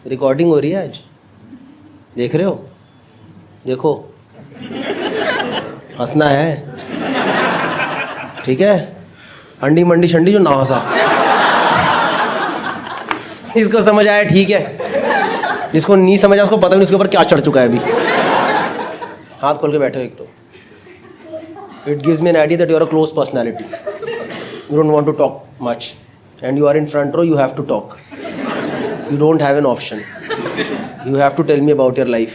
Recording हो रही है आज, देख रहे हो? देखो, हंसना है, ठीक है? अंडी मंडी शंडी जो ना हंसा। इसको समझ आया ठीक है, जिसको नहीं समझा उसको पता नहीं उसके ऊपर क्या चढ़ चुका है अभी। हाथ खोल के बैठो एक तो। It gives me an idea that you are a close personality, you don't want to talk much and you are in front row, you have to talk, you don't have an option, you have to tell me about your life,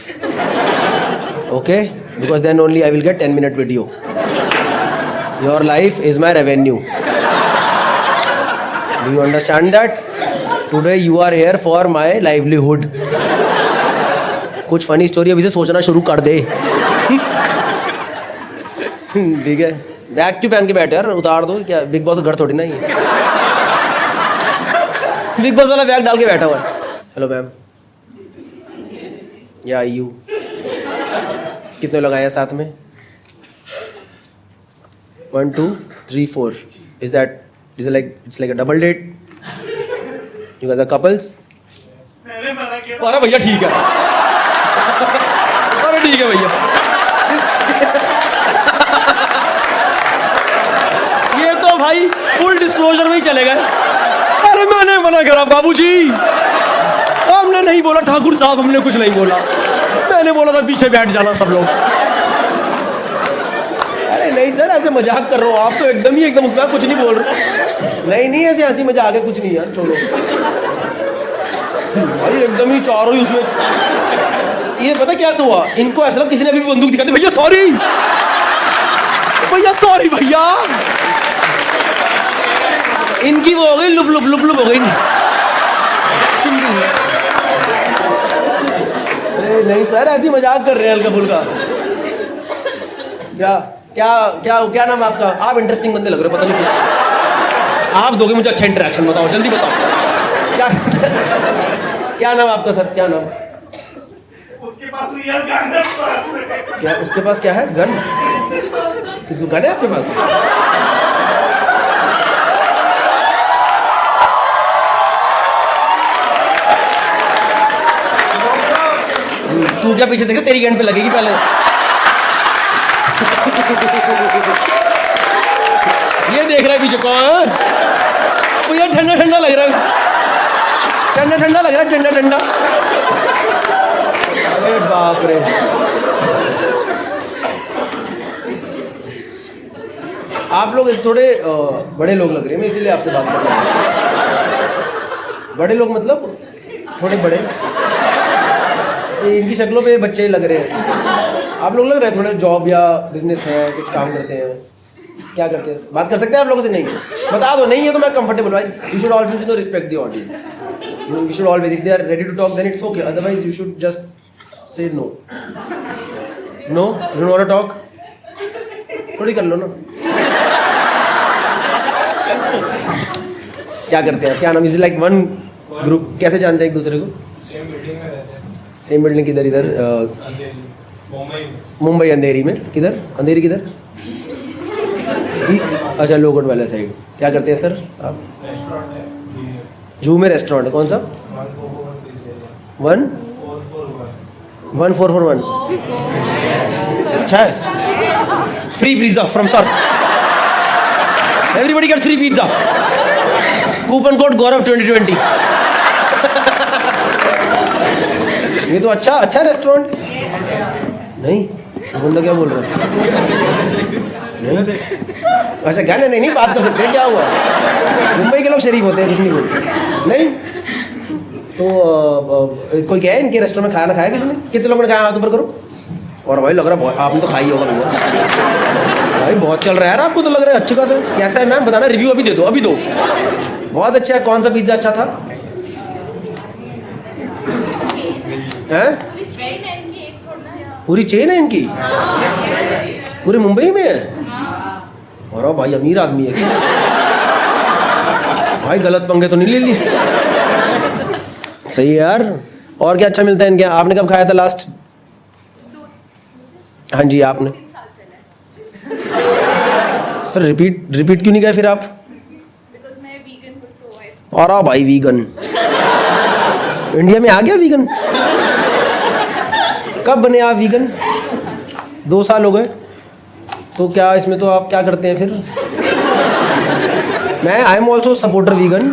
okay? Because then only I will get 10-minute video. Your life is my revenue. Do you understand that? Today you are here for my livelihood. कुछ funny story अभी से सोचना शुरू कर दे। ठीक है, bag क्यों पहन के बैठे यार, उतार दो क्या, बिग बॉस का घर थोड़ी ना ही है। बिग बॉस वाला बैग डाल के बैठा हुआ है। हेलो मैम, या यू कितने लोग आए हैं साथ में? 1 2 3 4। Is like a double date? You guys are couples? अरे भैया ठीक है, अरे ठीक है भैया। ये तो भाई फुल डिस्क्लोजर में ही चले गए। अरे मैंने मना करा बाबूजी, हमने नहीं बोला ठाकुर साहब, हमने कुछ नहीं बोला, मैंने बोला था पीछे बैठ जाना सब लोग। अरे नहीं सर, ऐसे मजाक कर रहा हूँ, आप तो एकदम उसमें कुछ नहीं बोल रहे। नहीं ऐसे हंसी मजाक है, कुछ नहीं यार, छोड़ो भाई, एकदम ही चारों ही उसमें। ये पता क्या हुआ, इनको ऐसा लगा किसी ने अभी बंदूक दिखा दी। भैया सॉरी, भैया सॉरी भैया, इनकी वो हो गई लुप हो गई। अरे नहीं सर, ऐसी मजाक कर रहे हैं हल्का फुल्का। क्या नाम है आपका? आप इंटरेस्टिंग बंदे लग रहे हो, पता नहीं क्यों। आप दोगे मुझे अच्छा इंटरेक्शन, बताओ जल्दी बताओ। क्या नाम आपका सर, क्या नाम? उसके पास रियल गन है। क्या उसके पास क्या है? गन? किसको गन है आपके पास? तू क्या पीछे देख, तेरी गन पे लगेगी पहले। ये देख रहा है पीछे कौन? भैया ठंडा लग रहा है, ठंडा लग रहा है, ठंडा। अरे बाप रे, आप लोग इस थोड़े बड़े लोग लग रहे हैं, मैं इसीलिए आपसे बात कर रहा हूँ। बड़े लोग मतलब थोड़े बड़े, इनकी शक्लों पे बच्चे ही लग रहे हैं। आप लोग लग रहे हैं थोड़े जॉब या बिजनेस है, कुछ काम करते हैं। क्या करते हैं? बात कर सकते हैं आप लोगों से? नहीं बता दो, नहीं है तो मैं कंफर्टेबल भाई। You should always respect the audience, you should always, if they are ready to talk then it's okay, otherwise you should just say no. You don't want to talk, थोड़ी कर लो ना। क्या करते हैं, क्या नाम? Is like one group? कैसे जानते हैं एक दूसरे को? सेम बिल्डिंग किधर? इधर मुंबई अंधेरी में। किधर अंधेरी? किधर? अच्छा, लोगोट वाला साइड। क्या करते हैं सर आप? जू में रेस्टोरेंट, कौन सा? 1441। अच्छा है, free pizza from sir, everybody gets free pizza, coupon code Gaurav 2020। ये तो अच्छा रेस्टोरेंट। नहीं, बंदा क्या बोल रहा है? नहीं, अच्छा क्या? नहीं बात कर सकते हैं, क्या हुआ? मुंबई के लोग शरीफ होते हैं, कुछ नहीं बोलते। नहीं तो कोई क्या है इनके रेस्टोरेंट में? खाना खाया किसी ने? कितने लोगों ने खाया? हाथ ऊपर करो। और भाई लग रहा है आपने तो खाई होगा भैया, भाई बहुत चल रहा है यार, आपको तो लग रहा है अच्छे खासा। कैसा है मैम, बताना, रिव्यू अभी दे दो, अभी दो। बहुत अच्छा है। कौन सा पिज्जा अच्छा था? हैं? पूरी चेन है इनकी, पूरी मुंबई में है। और भाई अमीर आदमी है क्या? भाई गलत पंगे तो नहीं ले लिए? सही है यार। और क्या अच्छा मिलता है इनके? आपने कब खाया था लास्ट? हाँ जी, आपने? सर रिपीट क्यों नहीं गए फिर आप? और भाई वीगन, इंडिया में आ गया वीगन? कब बने आप वीगन? 2 साल हो गए। तो क्या इसमें तो आप क्या करते हैं फिर? मैं I am also supporter vegan,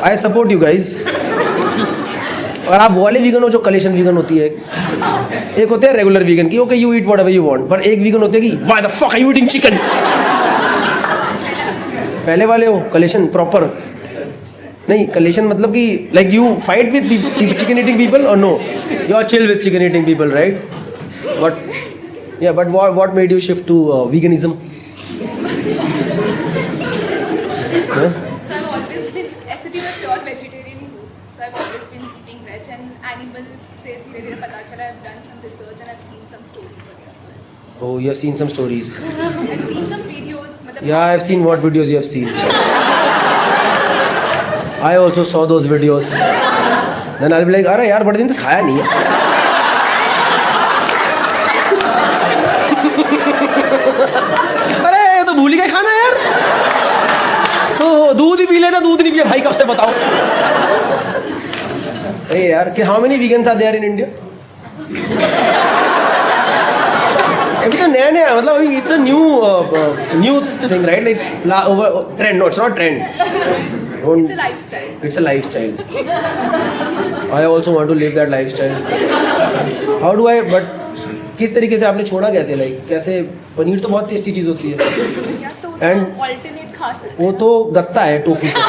I support you guys. और आप वो वाले वीगन हो जो कलेशन वीगन होती है, एक होते हैं रेगुलर वीगन की, okay you eat whatever you want, पर एक वीगन होते हैं कि why the fuck are you eating chicken. पहले वाले हो कलेशन प्रॉपर? नहीं, कलेशन मतलब कि like you fight with chicken eating people और no you are chill with chicken eating people, right? But yeah, but what made you shift to veganism? So I've always been, ऐसे भी मैं pure vegetarian ही हूँ. So I've always been eating veg and animals से धीरे-धीरे पता चला. I've done some research and I've seen some stories वगैरह. Oh, you have seen some stories. I've seen some videos. मतलब Yeah, I have seen what videos you have seen. I also saw those videos. Then I'll be like, अरे यार बड़े दिन से खाया नहीं है. अरे ये तो भूल ही गए खाना यार. दूध ही पी लेता, दूध नहीं पिया भाई कब से बताओ. सही है यार. कि how many vegans are there in India? अभी तो नया नया, मतलब अभी it's a new thing, right? Like over trend. No, it's not trend. it's a lifestyle. It's a lifestyle. I also want to live that lifestyle. How do I? But किस तरीके से आपने छोड़ा, कैसे? लाइक कैसे? पनीर तो बहुत टेस्टी चीज़ होती है. या तो उसका And- alternate खा सकते वो तो गत्ता है टोफू का.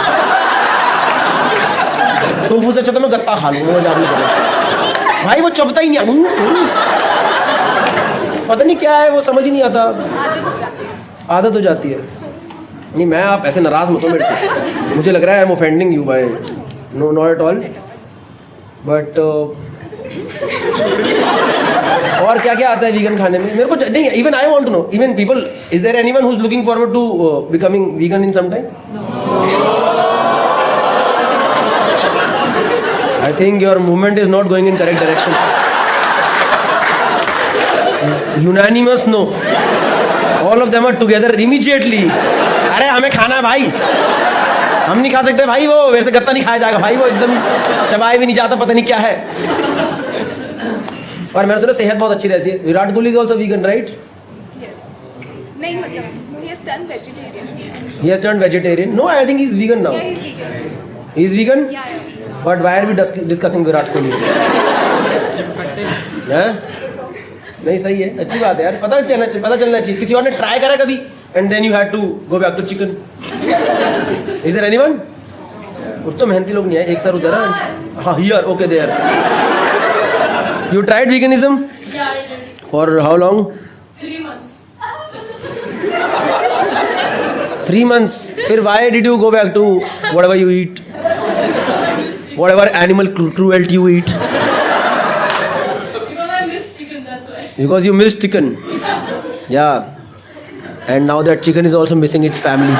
टोफू से अच्छा तो मैं गत्ता खा लूँ, मजा नहीं पड़ेगा भाई. वो चबता ही नहीं. पता नहीं क्या है, वो समझ ही नहीं आता. आदत हो जाती है. आदत हो जाती है. नहीं, मैं, आप ऐसे नाराज मत हो मेरे से. मुझे लग रहा है I am offending you by. No, not at all. But और क्या क्या आता है वीगन खाने में? मेरे को नहीं, even I want to know. Even people, is there anyone who is looking forward to becoming vegan in some time? I think your movement is not going in correct direction. Unanimous no. All of them are together immediately. अरे हमें खाना है भाई, हम नहीं खा सकते भाई. वो वैसे गत्ता नहीं खाया जाएगा भाई, वो एकदम चबाए भी नहीं जाता, पता नहीं क्या है. और मैंने सुना सेहत बहुत अच्छी रहती है. Virat Kohli is also vegan, right? Yes. नहीं मतलब he has done vegetarian. He has turned vegetarian. No, I think he's vegan now. Yeah, he's vegan. He is vegan? Yeah, yeah. But why are we discussing Virat Kohli? हैं? नहीं, सही है, अच्छी बात है यार. पता चलना चाहिए. किसी और ने ट्राई करा कभी? And then you had to go back to chicken. Is there anyone? कुछ तो मेहनती लोग नहीं है. एक सर उधर है. हाँ, here, okay, there. You tried veganism? Yeah, I did. For how long? 3 months. 3 months. फिर why did you go back to whatever you eat? Whatever animal cruelty you eat? Because I miss chicken, that's why. Because you missed chicken. Yeah. And now that chicken is also missing its family.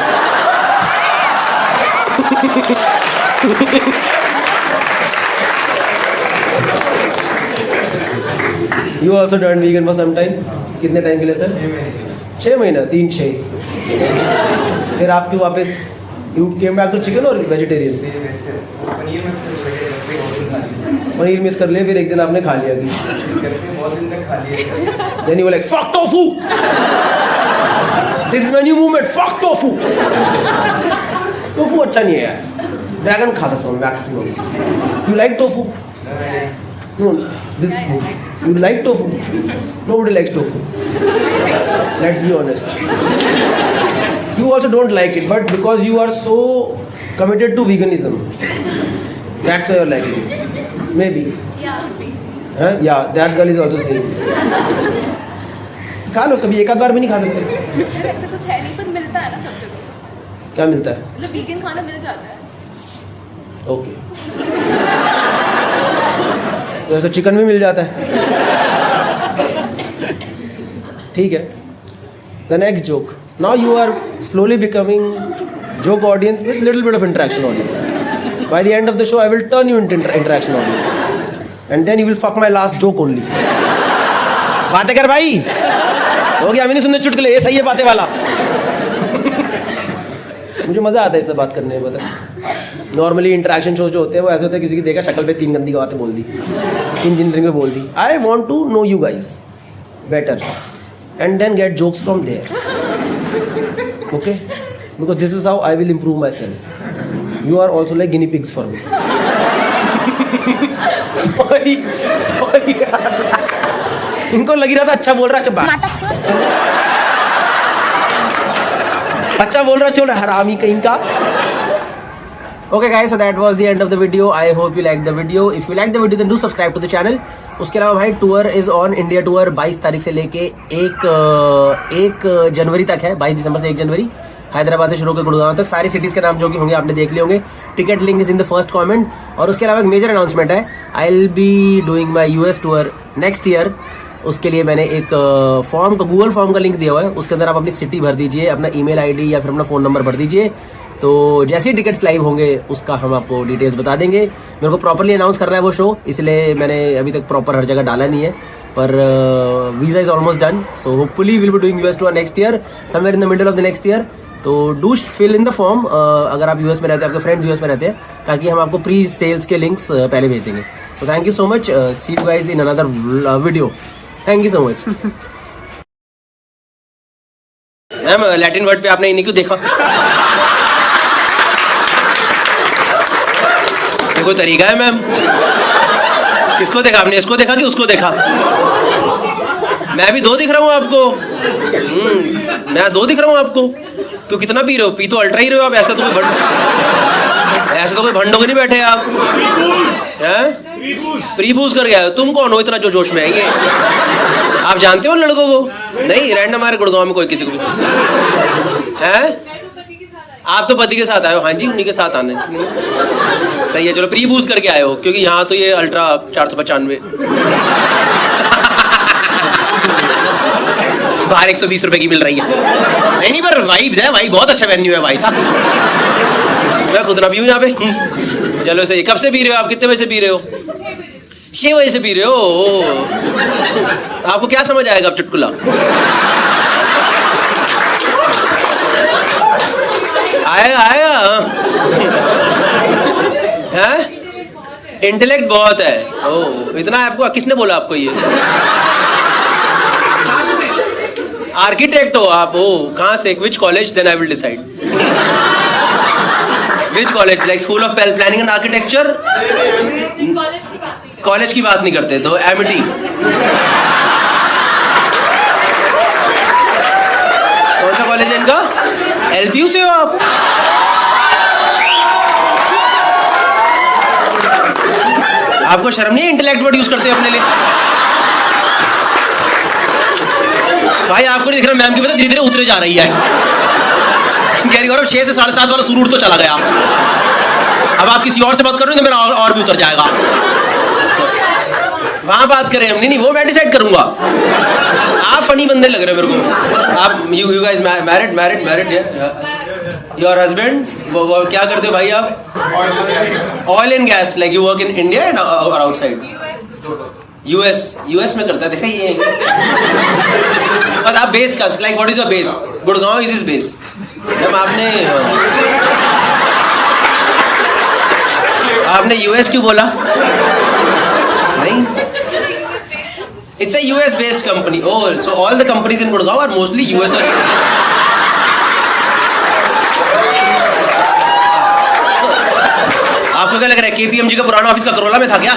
You also turned vegan for some time? कितने time के लिए sir? 6 महीना. 3-6. फिर आपकी वापस you came back to chicken or vegetarian? Paneer miss कर लिया, फिर एक दिन आपने खा लिया कि then you were like fuck tofu. This is my new movement, fuck tofu. Tofu अच्छा नहीं है यार. ड्रैगन खा सकता हूँ maximum. You like tofu? No, this you like tofu? Nobody likes tofu. Let's be honest. You also don't like it, but because you are so committed to veganism, that's why you're liking it. Maybe. Yeah, could be. Huh? Yeah, that girl is also saying. खा लो कभी, एक आध बार भी नहीं खा सकते. यार ऐसा कुछ है नहीं, पर मिलता है ना सब जगह. क्या मिलता है? मतलब वीगन खाना मिल जाता है. ओके. तो ऐसा चिकन भी मिल जाता है. ठीक है. The next joke. Now you are slowly becoming joke audience with little bit of interaction audience. By the end of the show, I will turn you into interaction audience. And then you will fuck my last joke only. बातें कर भाई. हो गया, हमें नहीं सुनने चुटकुले, ये सही है बातें वाला. मुझे मज़ा आता है इससे बात करने में, पता है. नॉर्मली इंटरेक्शन शो जो होते हैं वो ऐसे होते हैं, किसी की देखा शक्ल पे 3 गंदी बातें बोल दी, इंजीनियरिंग में बोल दी. I want to know you guys better and then get jokes from there. Okay, because this is how I will improve myself. You are also like guinea pigs for me. Sorry sorry यार, इनको लगी रहा था अच्छा बोल रहा है. अच्छा बोल रहा, चल हरामी कहीं का. Okay guys, so that was the end of the video. I hope you liked the video. If you liked the video then do subscribe to the channel. उसके अलावा भाई tour is on, India tour 22 तारीख से लेके 1 जनवरी तक है. 22 दिसंबर से 1 जनवरी हैदराबाद से शुरू होकर गुड़गांव तक. सारी सिटीज़ के नाम जो कि होंगे आपने देख लिए होंगे. Ticket link is in the first comment. और उसके अलावा एक मेजर अनाउंसमेंट है. I will be doing my US tour next year. उसके लिए मैंने एक फॉर्म का, गूगल फॉर्म का लिंक दिया हुआ है. उसके अंदर आप अपनी सिटी भर दीजिए, अपना ईमेल आईडी या फिर अपना फ़ोन नंबर भर दीजिए. तो जैसे ही टिकट्स लाइव होंगे उसका हम आपको डिटेल्स बता देंगे. मेरे को प्रॉपरली अनाउंस करना है वो शो, इसलिए मैंने अभी तक प्रॉपर हर जगह डाला नहीं है. पर visa is almost done, so hopefully will be doing US tour next year, somewhere in the middle of the next year. तो do fill in the form अगर आप US में रहते हैं, आपके फ्रेंड्स US में रहते हैं, ताकि हम आपको प्री सेल्स के लिंक्स पहले भेज देंगे. तो thank you so much. See you guys in another video. Thank you so much. Ma'am Latin word पे आपने इन्हीं क्यों देखा? ये कोई तरीका है मैम? किसको देखा आपने? इसको देखा कि उसको देखा? मैं भी 2 दिख रहा हूँ आपको. मैं 2 दिख रहा हूँ आपको. क्यों कितना पी रहे हो? पी तो अल्ट्रा ही रहे हो आप. ऐसा तो कोई भंडो के नहीं बैठे आप हैं? प्री बूज कर गया. तुम कौन हो इतना जो जोश में है? ये आप जानते हो लड़कों को? नहीं, रैंडम हमारे गुड़गांव में कोई किसी को भी है. आप तो पति के साथ आए हो. हाँ जी, उन्हीं के साथ आने. सही है, चलो प्री बूज करके आए हो, क्योंकि यहाँ तो ये अल्ट्रा 495 बाहर 120 रुपए की मिल रही है. नहीं पर वाइब्स है भाई, बहुत अच्छा वेन्यू है भाई साहब. मैं खुद ना पीऊँ यहाँ पे. चलो सही. कब से पी रहे हो आप? कितने बजे से पी रहे हो? 6 बजे से पी रहे हो. आपको क्या समझ आएगा अब चुटकुला? आएगा हैं? इंटेलेक्ट बहुत है. ओ इतना आपको किसने बोला आपको ये? आर्किटेक्ट हो आप? ओ कहाँ से? Which college? Then I will decide. Which college? Like school of planning and architecture? College की बात नहीं करते तो एमिटी. कौन सा कॉलेज है इनका? LPU से हो आप? आपको शर्म नहीं है इंटेलेक्ट वर्ड यूज करते हो अपने लिए? भाई आपको नहीं दिख रहा? मैम की पता धीरे धीरे उतरे जा रही है. कह रही गौरव 6 से 7.5 वाला सुरूर तो चला गया. अब आप किसी और से बात करोगे तो मेरा और भी उतर जाएगा. वहाँ बात करें हम. नहीं वो मैं डिसाइड करूंगा. आप फनी बंदे लग रहे हो मेरे को. आप you guys married? Your husband क्या करते हो भाई आप? Oil and gas. Like you work in India and outside? US में करता है. देखा ये. बट आप बेस का like what is your base? Gurgaon is is base. जब आपने US क्यों बोला भाई? It's a US based company. Oh, so all the companies in Gurgaon are mostly US or आपको क्या लग रहा है KPMG का पुराना ऑफिस का करोला में था क्या?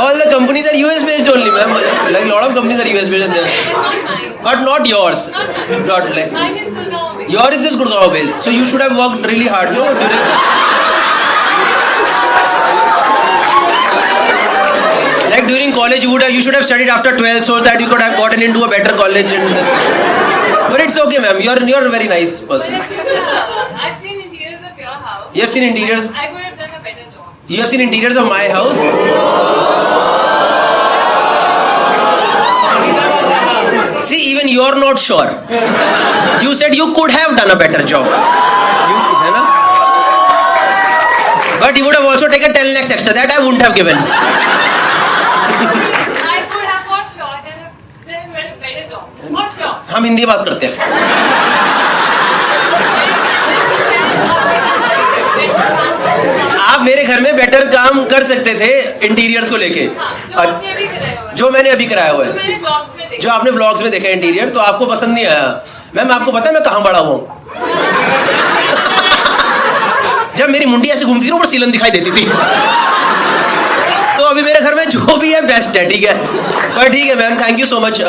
All the companies are US based only, ma'am. Like a lot of companies are US based there, but not yours. Not like yours is just Gurgaon based. So you should have worked really hard, no? During like during college, you should have studied after 12th so that you could have gotten into a better college. But it's okay, ma'am. You're a very nice person. I've seen interiors of your house. You have seen interiors? I could have done a better job. You have seen interiors of my house? See, even you're not sure. You said you could have done a better job. है ना? But you would have also taken 10 lakhs extra. That I wouldn't have given. I could have got shot and done a better job. Not shot. हम हिंदी बात करते हैं. मेरे घर में better काम कर सकते थे इंटीरियर्स को लेके, जो आपने अभी कराया हुआ है। जो मैंने अभी कराया हुआ है, मैंने ब्लॉग्स में देखा। जो आपने व्लॉग्स में देखा इंटीरियर, तो आपको पसंद नहीं आया। मैम आपको पता है मैं कहाँ बड़ा हुआ हूँ? जब मेरी मुंडी ऐसे घूमती थी ना, ऊपर सीलन दिखाई देती थी। तो अभी मेरे घर में जो भी है बेस्ट है, ठीक है। पर ठीक है ma'am, thank you so much.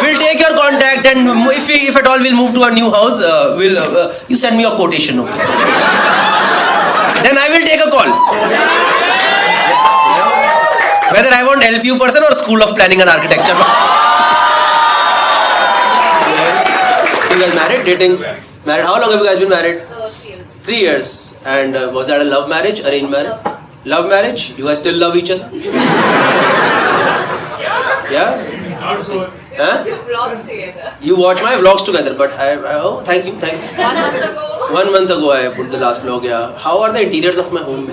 We'll take your contact, and if at all we'll move to a new house, you send me your quotation, okay? Then I will take a call. Whether I want LPU person or School of Planning and Architecture. So you guys married, dating, married? How long have you guys been married? 3 years. 3 years. And was that a love marriage, arranged marriage? Love marriage? You guys still love each other? Yeah? Huh? Two vlogs together. You watch my vlogs together, but oh, thank you. 1 month ago. 1 month ago I put the last vlog, yeah. How are the interiors of my home?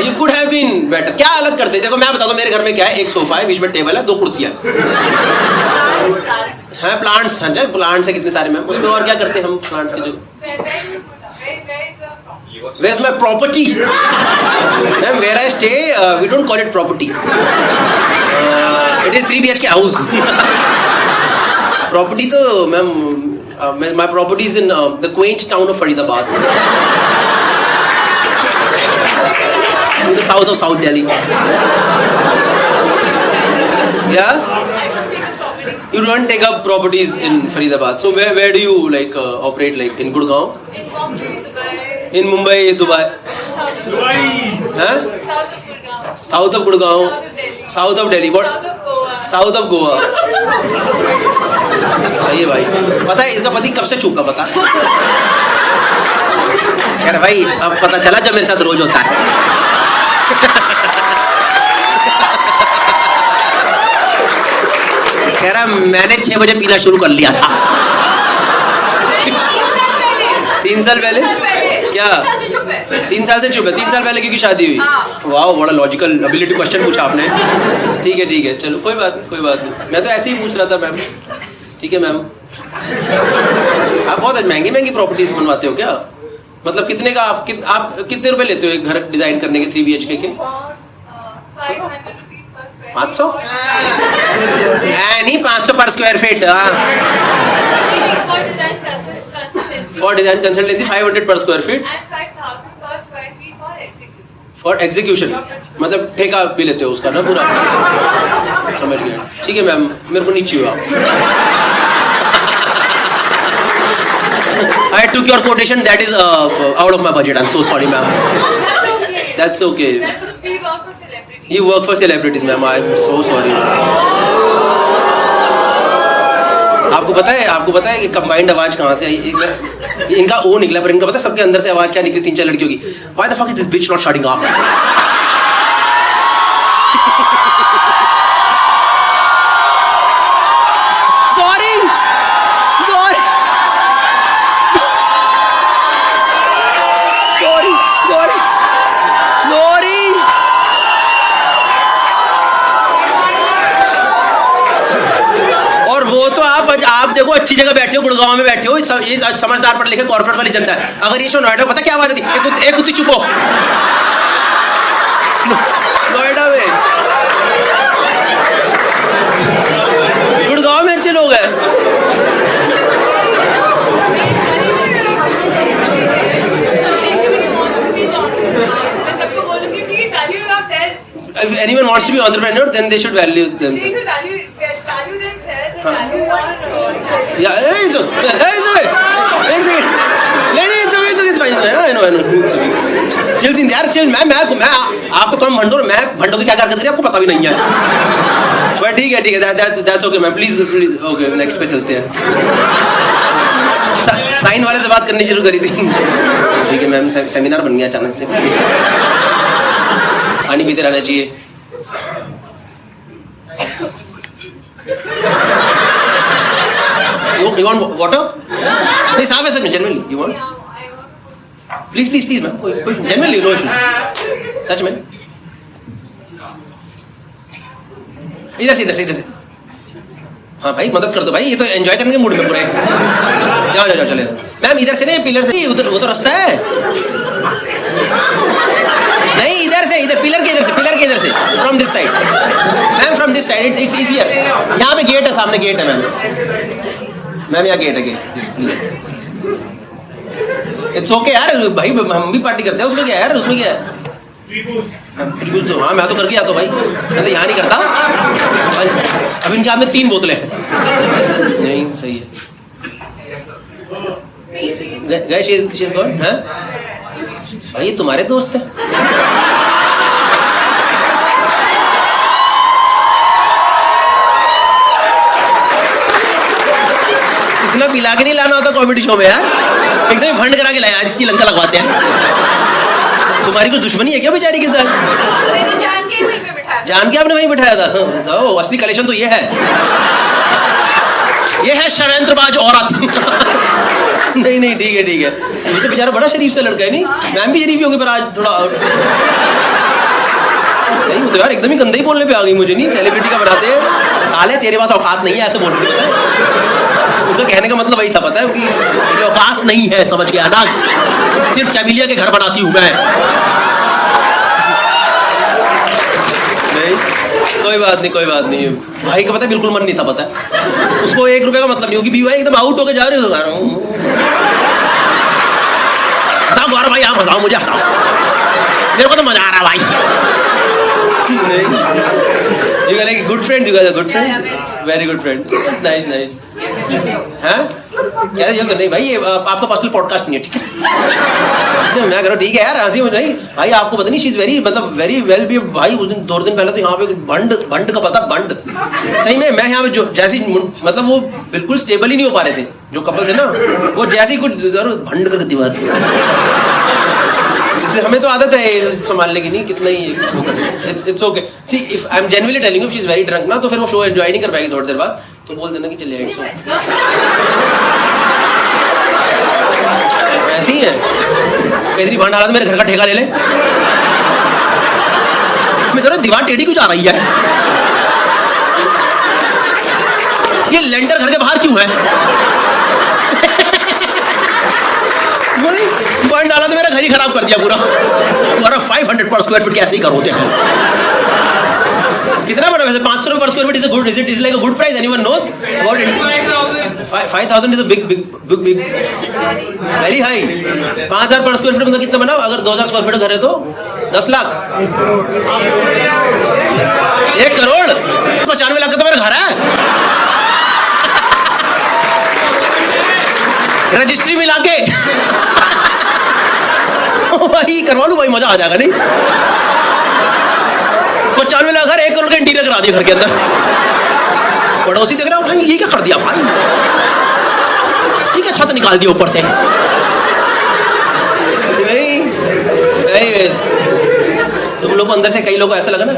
You could have been better. क्या अलग करते? देखो मैं बताता हूँ, मेरे घर में क्या है, एक सोफा है, बीच में टेबल है, 2 कुर्सियाँ हैं, प्लांट्स हैं, प्लांट्स है कितने सारे मैम, उसमें और क्या करते हैं हम प्लांट्स की जगह? Where's my property? Ma'am, where I stay, we don't call it property. It is 3 BHK house. Property तो ma'am, my property is in the quaint town of Faridabad. In the south of South Delhi. Yeah? You don't take up properties in Faridabad. So where do you like operate, like in Gurgaon? In Mumbai, Dubai. Huh? South of Gurgaon. South of Delhi. What? South of Goa. सही है भाई। पता है इसका पति कब से चूका पता? यार भाई अब पता चला जब मेरे साथ रोज होता है। कह रहा मैंने 6 बजे पीना शुरू कर लिया था। 3 साल पहले? क्या 3 साल से चुप है? 3 साल पहले क्योंकि शादी हुई? वाह, बड़ा लॉजिकल एबिलिटी क्वेश्चन पूछा आपने। ठीक है चलो, कोई बात नहीं। मैं तो ऐसे ही पूछ रहा था मैम। ठीक है मैम, आप बहुत महंगी प्रॉपर्टीज बनवाते हो क्या? मतलब कितने का आप कितने रुपए लेते हो एक घर डिजाइन करने के 3 BHK के? 500? नहीं, 500 पर square feet. For design consultancy 500 per square feet. And 5,000 per square feet for execution. For execution, मतलब ठेका भी लेते हो उसका ना पूरा? समझ गया। ठीक है मैम, मेरे को नीचे हुआ। I took your quotation. That is out of my budget. I'm so sorry, ma'am. That's okay. We work for celebrities. You work for celebrities, ma'am. I'm so sorry. आपको पता है कि कंबाइंड आवाज कहाँ से आई? इनका ओ निकला, पर इनका पता है सबके अंदर से आवाज क्या निकली? 3-4 लड़कियों की। Why the fuck is this bitch not shutting up? Sorry. और वो तो आप देखो अच्छी जगह बैठे हो, गुड़गांव में बैठे हो, ये समझदार पढ़ लिखे कॉर्पोरेट वाली जनता है। अगर ये शो नोएडा, पता क्या आवाज थी? एक कुत्ती चुप हो। नोएडा में, गुड़गांव में अच्छे लोग हैं। If anyone wants to be entrepreneur, then they should value themselves. Yeah, it's okay. It's fine. I know. Chill, यार chill. मैं आप तो कम भंडो, मैं भंडो की क्या कर रही है आपको पता भी नहीं है। But ठीक है, that's okay ma'am, please okay, next पे चलते हैं। साइन वाले से बात करनी शुरू करी थी। ठीक है मैम, सेमिनार बन गया अचानक से। पानी पीते रहना चाहिए। You want water? नहीं, साफ है सच में, genuinely. You want? Please ma'am, कोई genuinely no issues. सच में। इधर से इधर से इधर से। हाँ भाई मदद कर दो भाई, ये तो एंजॉय करने के मूड में पूरे। जाओ जाओ जाओ चले मैम, इधर से नहीं पिलर से, उधर वो तो रास्ता है। नहीं इधर से, इधर पिलर के इधर से, पिलर के इधर से, from this side ma'am, from this side it's easier. यहाँ पे गेट है, सामने गेट है मैम, मैम यहाँ गेट है, गेट प्लीज। इट्स ओके यार भाई, हम भी पार्टी करते हैं, उसमें क्या है यार, उसमें क्या है। त्रिभुज तो हाँ मैं तो करके आता हूँ भाई, मैं तो यहाँ नहीं करता। अब इनके हाथ में 3 बोतलें हैं। नहीं सही है। गए शीज कौन है भाई, ये तुम्हारे दोस्त है। इतना पिला के नहीं लाना होता कॉमेडी शो में यार, एकदम फंड करा के लाया आज, इसकी लंका लगवाते हैं। तुम्हारी कोई दुश्मनी है क्या बेचारी के साथ? मैंने जान के वहीं पे बिठाया। जान के आपने वहीं बिठाया था? तो असली कलेक्शन तो ये है षड्यंत्रबाज औरत। नहीं नहीं ठीक है ठीक है, ये तो बेचारा बड़ा शरीफ सा लड़का है। नहीं मैम भी शरीफ ही होगी, पर आज थोड़ा नहीं, वो तो यार एकदम ही गंदा ही बोलने पे आ गई मुझे। नहीं सेलिब्रिटी का बनाते हैं साले, तेरे पास औकात नहीं है ऐसे बोल रही है। उनका कहने का मतलब वही था पता है, कि तेरी औकात नहीं है, समझ गया ना, सिर्फ कैबिलिया के घर बनाती हूँ मैं। नहीं कोई बात नहीं, कोई बात नहीं। भाई का पता है बिल्कुल मन नहीं था, पता है उसको 1 रुपए का मतलब नहीं होगी, भी भाई एकदम आउट होके जा रहे हो। हंसाओ गौरव भाई, आप हंसाओ मुझे, हंसाओ, मेरे को तो मजा आ रहा भाई। You are like a good friend, you guys are good friend, very good friend, nice nice। हाँ कैसे चलते नहीं भाई, ये आपका पर्सनल पॉडकास्ट नहीं है, ठीक है। मैं कह रहा हूँ ठीक है यार, हंसी नहीं भाई, आपको पता नहीं शी इज वेरी मतलब वेरी वेल भी भाई। उस दिन 2 दिन पहले तो यहाँ पे बंड का पता, बंड सही में, मैं यहाँ पे जो जैसी मतलब वो बिल्कुल स्टेबल ही नहीं हो पा रहे थे जो कपल थे ना, वो जैसी कुछ भंड कर दीवार। हमें तो आदत है संभालने की, नहीं कितना ही it's okay. See if I am genuinely telling you she is very drunk ना, तो फिर वो शो एंजॉय नहीं कर पाएगी थोड़ी देर बाद, तो बोल देना कि चलिए इट्स ओके। ऐसी ही है, इतनी भंड हालत मेरे घर का ठेका ले ले। मैं जरा दीवार टेढ़ी क्यों जा रही है, ये लेंटर घर के बाहर क्यों है? पॉइंट डाला तो मेरा घर ही खराब कर दिया पूरा। 500 पर स्क्वायर फीट कैसे ही करोते हैं? कितना बड़ा वैसे? 500 रुपए पर square feet is a good, is it is like a good price? Anyone knows what it? 5000 is a big very high. 5000 पर स्क्वायर फीट मतलब कितना बना? अगर 2000 स्क्वायर फीट घर है तो 10 लाख, 1 करोड़, 95 लाख का तो मेरा घर है। रजिस्ट्री मिला के भाई करवा लूं भाई, मजा आ जाएगा। नहीं 95 लाख घर, 1 करोड़ का इंटीरियर करा दिया घर के अंदर। पड़ोसी देख रहा हूँ भाई, ये क्या कर दिया भाई, ये क्या छत निकाल दिया ऊपर से। नहीं तुम लोग को अंदर से कई लोगों को ऐसा लगा ना,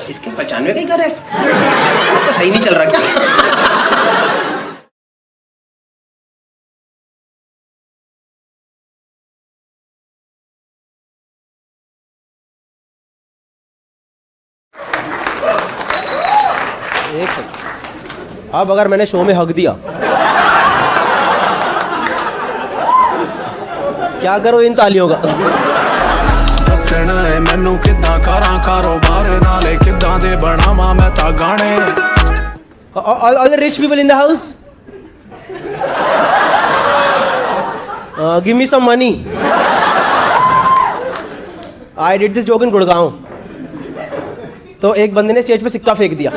इसके 95 का ही घर है, इसका सही नहीं चल रहा क्या? एक सेकंड, अब अगर मैंने शो में हक दिया, क्या करो इन तालियों का? दसना है मैनू किदां करा कारोबार नाले किदां दे बनावा मैं ता गाने। All the rich people in the house, give me some money. I did this joke in Gurgaon. तो एक बंदे ने स्टेज पे सिक्का फेंक दिया,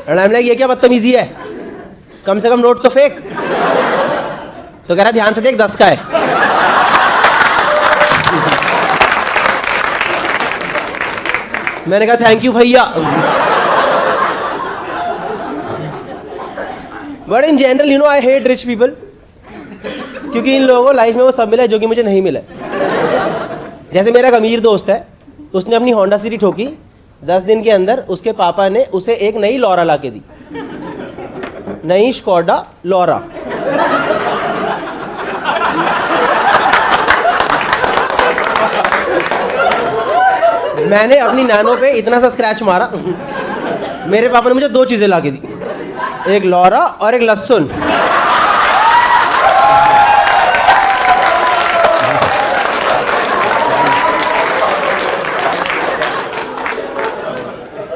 एंड आई एम लाइक ये क्या बदतमीजी है, कम से कम नोट तो फेंक। तो कह रहा ध्यान से देख 10 का है। मैंने कहा थैंक यू भैया। But in general you know I hate rich people, क्योंकि इन लोगों को लाइफ में वो सब मिला है जो कि मुझे नहीं मिला। जैसे मेरा एक अमीर दोस्त है, उसने अपनी होंडा सिटी ठोकी, 10 दिन के अंदर उसके पापा ने उसे एक नई लॉरा ला के दी, नई स्कोडा लॉरा। मैंने अपनी नैनो पे इतना सा स्क्रैच मारा, मेरे पापा ने मुझे 2 चीज़ें ला के दी, एक लौरा और एक लहसुन।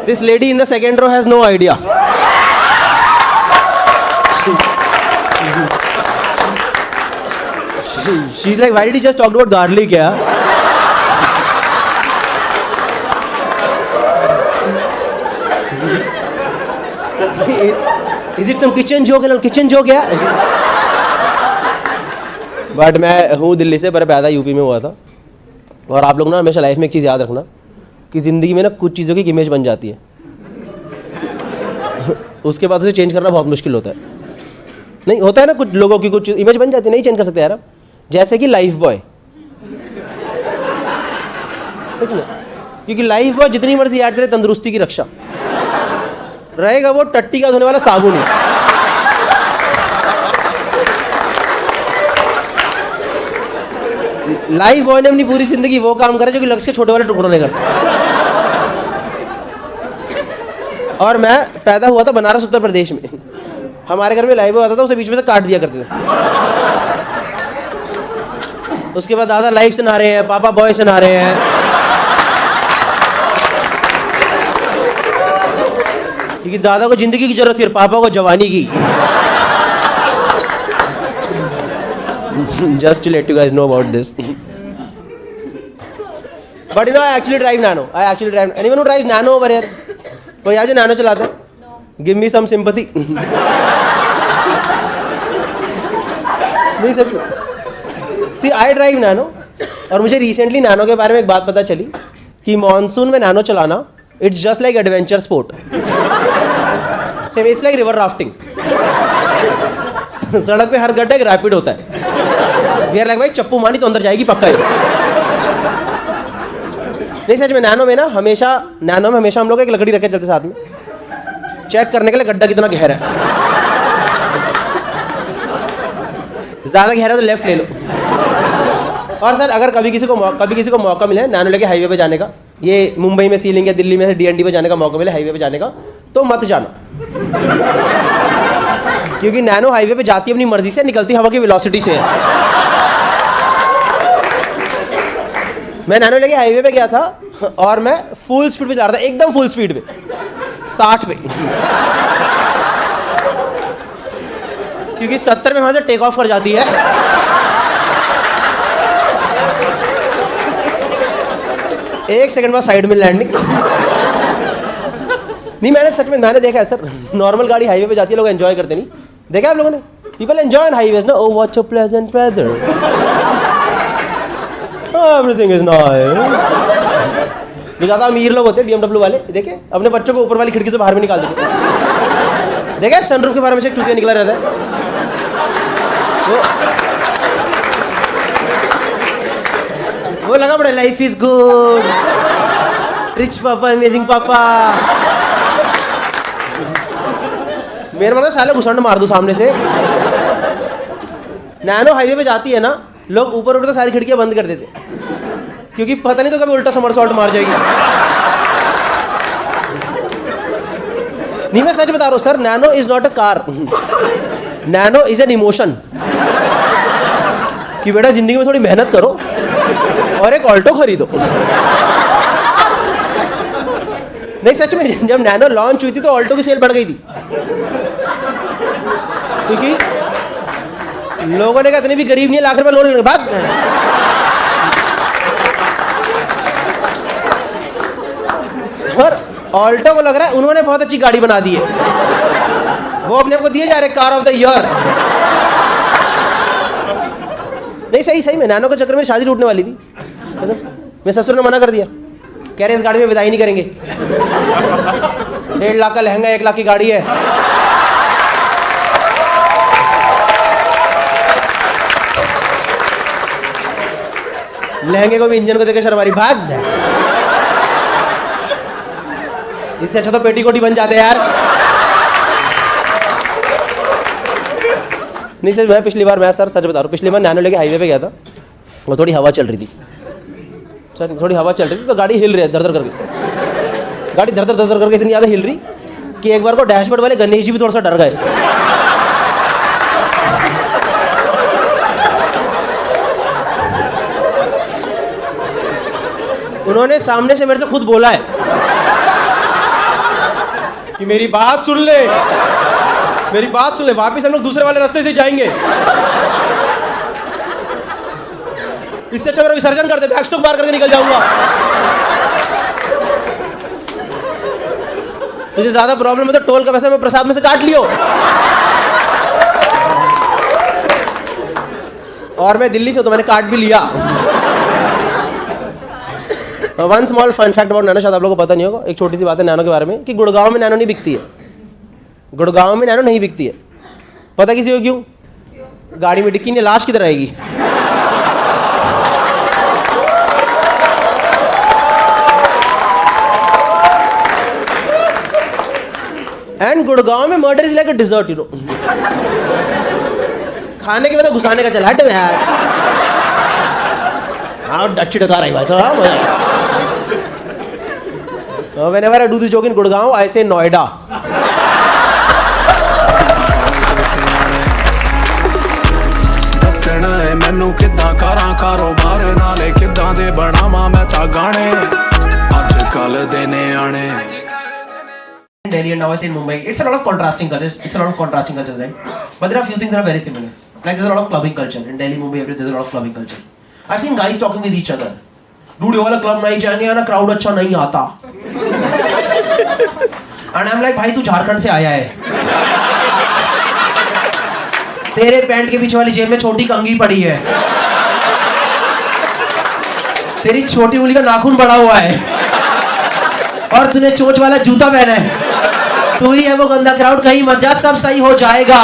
This lady in the second row has no idea. She's like, why did he just talk about garlic? Yeah. Is it some kitchen joke? Kitchen joke, yeah. But मैं हूँ दिल्ली से, पर पैदा यूपी में हुआ था। और आप लोग ना हमेशा लाइफ में एक चीज़ याद रखना कि ज़िंदगी में ना कुछ चीज़ों की इमेज बन जाती है, उसके बाद उसे चेंज करना बहुत मुश्किल होता है। नहीं होता है ना, कुछ लोगों की कुछ इमेज बन जाती है, नहीं चेंज कर सकते यार। जैसे कि लाइफ बॉय, क्योंकि लाइफ बॉय जितनी मर्जी ऐड करे तंदुरुस्ती की रक्षा रहेगा, वो टट्टी का धोने वाला साबुन है। लाइफ बॉय ने अपनी पूरी जिंदगी वो काम करे जो कि लक्ष्य के छोटे वाले टुकड़ों ने कर। और मैं पैदा हुआ था बनारस उत्तर प्रदेश में, हमारे घर में लाइफ बॉय आता था, उसे बीच में से काट दिया करते थे। उसके बाद दादा लाइफ सुना रहे हैं, पापा बॉय सुना रहे हैं, क्योंकि दादा को जिंदगी की जरूरत थी और पापा को जवानी की। Just to let you guys know about this. But you know, I actually drive Nano. Anyone who drives Nano over here? कोई आज Nano चलाता है? No. Give me some sympathy. नहीं सच में। See, I drive Nano और मुझे recently Nano के बारे में एक बात पता चली कि मॉनसून में Nano चलाना it's just like adventure sport. So it's like river rafting. सड़क पे हर गड्ढा एक रैपिड होता है। वी आर लाइक भाई चप्पू मानी तो अंदर जाएगी पक्का ही। नहीं सच में, नैनो में हमेशा हम लोग एक लकड़ी रखे चलते साथ में, चेक करने के लिए गड्ढा कितना गहरा है। ज़्यादा गहरा तो लेफ्ट ले लो। और सर अगर कभी किसी को मौका मिले नैनो लेके हाईवे पे जाने का, ये मुंबई में सीलिंग या दिल्ली में से DND पे जाने का मौका मिले, हाईवे पे जाने का, तो मत जाना, क्योंकि नैनो हाईवे पे जाती है अपनी मर्जी से, निकलती हवा की वेलोसिटी से है। मैं नैनो लेके हाईवे पे गया था और मैं फुल स्पीड पे जा रहा था, एकदम फुल स्पीड पे, 60 पे, क्योंकि 70 में वहां से टेक ऑफ कर जाती है। एक सेकंड बाद साइड में लैंडिंग। नहीं मैंने सच में देखा है सर, नॉर्मल गाड़ी हाईवे पे जाती है, लोग एंजॉय करते नहीं, देखा आप लोगों ने? पीपल एंजॉय ऑन हाईवेज ना। Oh what a pleasant weather, everything is nice. जो ज़्यादा अमीर लोग होते हैं BMW वाले, देखे अपने बच्चों को ऊपर वाली खिड़की से बाहर में निकाल देते, देखा सनरूफ के बारे में से एक चूतिया निकला रहता है। वो लगा बड़ा लाइफ इज गुड, रिच पापा, अमेजिंग पापा। मेरे मतलब साले घुसंड मार दो सामने से। नैनो हाईवे पे जाती है ना, लोग ऊपर तो सारी खिड़कियां बंद कर देते, क्योंकि पता नहीं तो कभी उल्टा समरसॉल्ट मार जाएगी। नहीं मैं सच बता रहा हूँ sir, nano is not a car, nano is an emotion. कि बेटा जिंदगी में थोड़ी मेहनत करो और एक ऑल्टो खरीदो। नहीं सच में, जब नैनो लॉन्च हुई थी तो ऑल्टो की सेल बढ़ गई थी, क्योंकि लोगों ने कहा इतने भी गरीब नहीं है, लाख रुपए लोन लेने के बाद। और ऑल्टो को लग रहा है उन्होंने बहुत अच्छी गाड़ी बना दी है, वो अपने आप को दिए जा रहे कार ऑफ द ईयर। नहीं सही में नैनो के चक्कर में शादी टूटने वाली थी। मैं ससुर ने मना कर दिया, कह रहे इस गाड़ी में विदाई नहीं करेंगे, 1.5 लाख का लहंगा, 1 लाख की गाड़ी है। लहंगे को भी इंजन को देकर शर्म आ रही, भाग। इससे अच्छा तो पेटीकोट ही बन जाते यार। नहीं सर, मैं पिछली बार, मैं सर सच बता रहा हूँ, पिछली बार नैनो लेके हाईवे पे गया था, वो थोड़ी हवा चल रही थी, सर थोड़ी हवा चल रही थी तो गाड़ी हिल रही है दर करके, गाड़ी धर धर करके इतनी ज़्यादा हिल रही कि एक बार को डैशबोर्ड वाले गणेश जी भी थोड़ा सा डर गए। उन्होंने सामने से मेरे से खुद बोला है कि मेरी बात सुन ले, मेरी बात सुन ले, वापिस हम लोग दूसरे वाले रास्ते से जाएंगे, इससे अच्छा मेरा विसर्जन कर दे, बैकस्ट्रोक मार करके निकल जाऊंगा। तुझे ज्यादा प्रॉब्लम है तो टोल का पैसा मैं प्रसाद में से काट लियो। और मैं दिल्ली से हूं तो मैंने काट भी लिया। One small fun fact about Nano, शायद आप लोगों को पता नहीं होगा, एक छोटी सी बात है नैनो के बारे में कि गुड़गांव में नैनो नहीं बिकती है। गुड़गांव में नैनो नहीं बिकती है, पता किसी को क्यों? गाड़ी में डिक्की नहीं, लाश किधर आएगी? एंड गुड़गांव में murder is like a dessert, you know. खाने के बाद घुसाने का चला, हट यार। हाँ अच्छी डकार आई भाई साहब। Whenever I do this joke in Gurgaon, I say Noida. ਦੱਸਣਾ ਏ ਮੈਨੂੰ ਕਿੱਦਾਂ ਕਰਾਂ ਕਾਰੋਬਾਰ ਨਾਲੇ ਕਿੱਦਾਂ ਦੇ ਬਣਾਵਾਂ ਮੈਂ ਤਾਂ ਗਾਣੇ ਅੱਜ ਕੱਲ ਦੇ ਨਿਆਣੇ। Delhi and now I stay in Mumbai. It's a lot of contrasting cultures. It's a lot of contrasting cultures, right? But there are a few things that are very similar. Like there's a lot of clubbing culture in Delhi, Mumbai. There's a lot of clubbing culture. I've seen guys talking with each other. Dude, ये वाला club नहीं जाएंगे ना, crowd अच्छा नहीं आता। And I'm like, भाई तू झारखंड से आया है, तेरे पैंट के पीछे वाली जेब में छोटी कंघी पड़ी है, तेरी छोटी उंगली का नाखून बड़ा हुआ है, और तूने चोंच वाला जूता पहना है। तू ही है वो गंदा क्राउड, कहीं मत जा, सब सही हो जाएगा।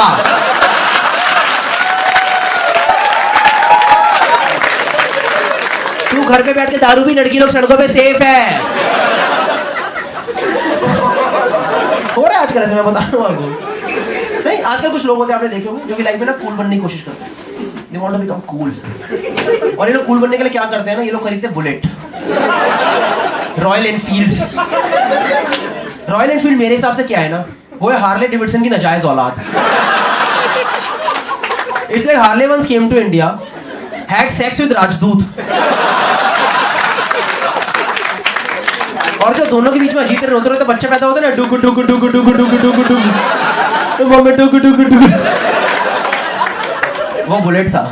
तू घर पे बैठ के दारू भी, लड़की लोग सड़कों पे सेफ है। हो रहा है आजकल ऐसे, मैं बता रहा हूँ आपको। नहीं, आजकल कुछ लोग होते हैं, आपने देखे होंगे, जो कि लाइफ में ना कूल बनने की कोशिश करते हैं। They want to become cool। और ये लोग कूल बनने के लिए क्या करते हैं ना, ये लोग खरीदते हैं bullet, royal Enfields. Royal Enfield मेरे हिसाब से क्या है ना, वो है हार्ले डेविडसन की नाजायज औलाद। It's like Harley once came to India, had sex with राजदूत, और जो दोनों के बीच में अजीत रोते रोते बच्चे पैदा होते हैं ना, डुक डुक डुक डुक डुक डुक डुक, तो वो में डुक डुक डुक, वो बुलेट था।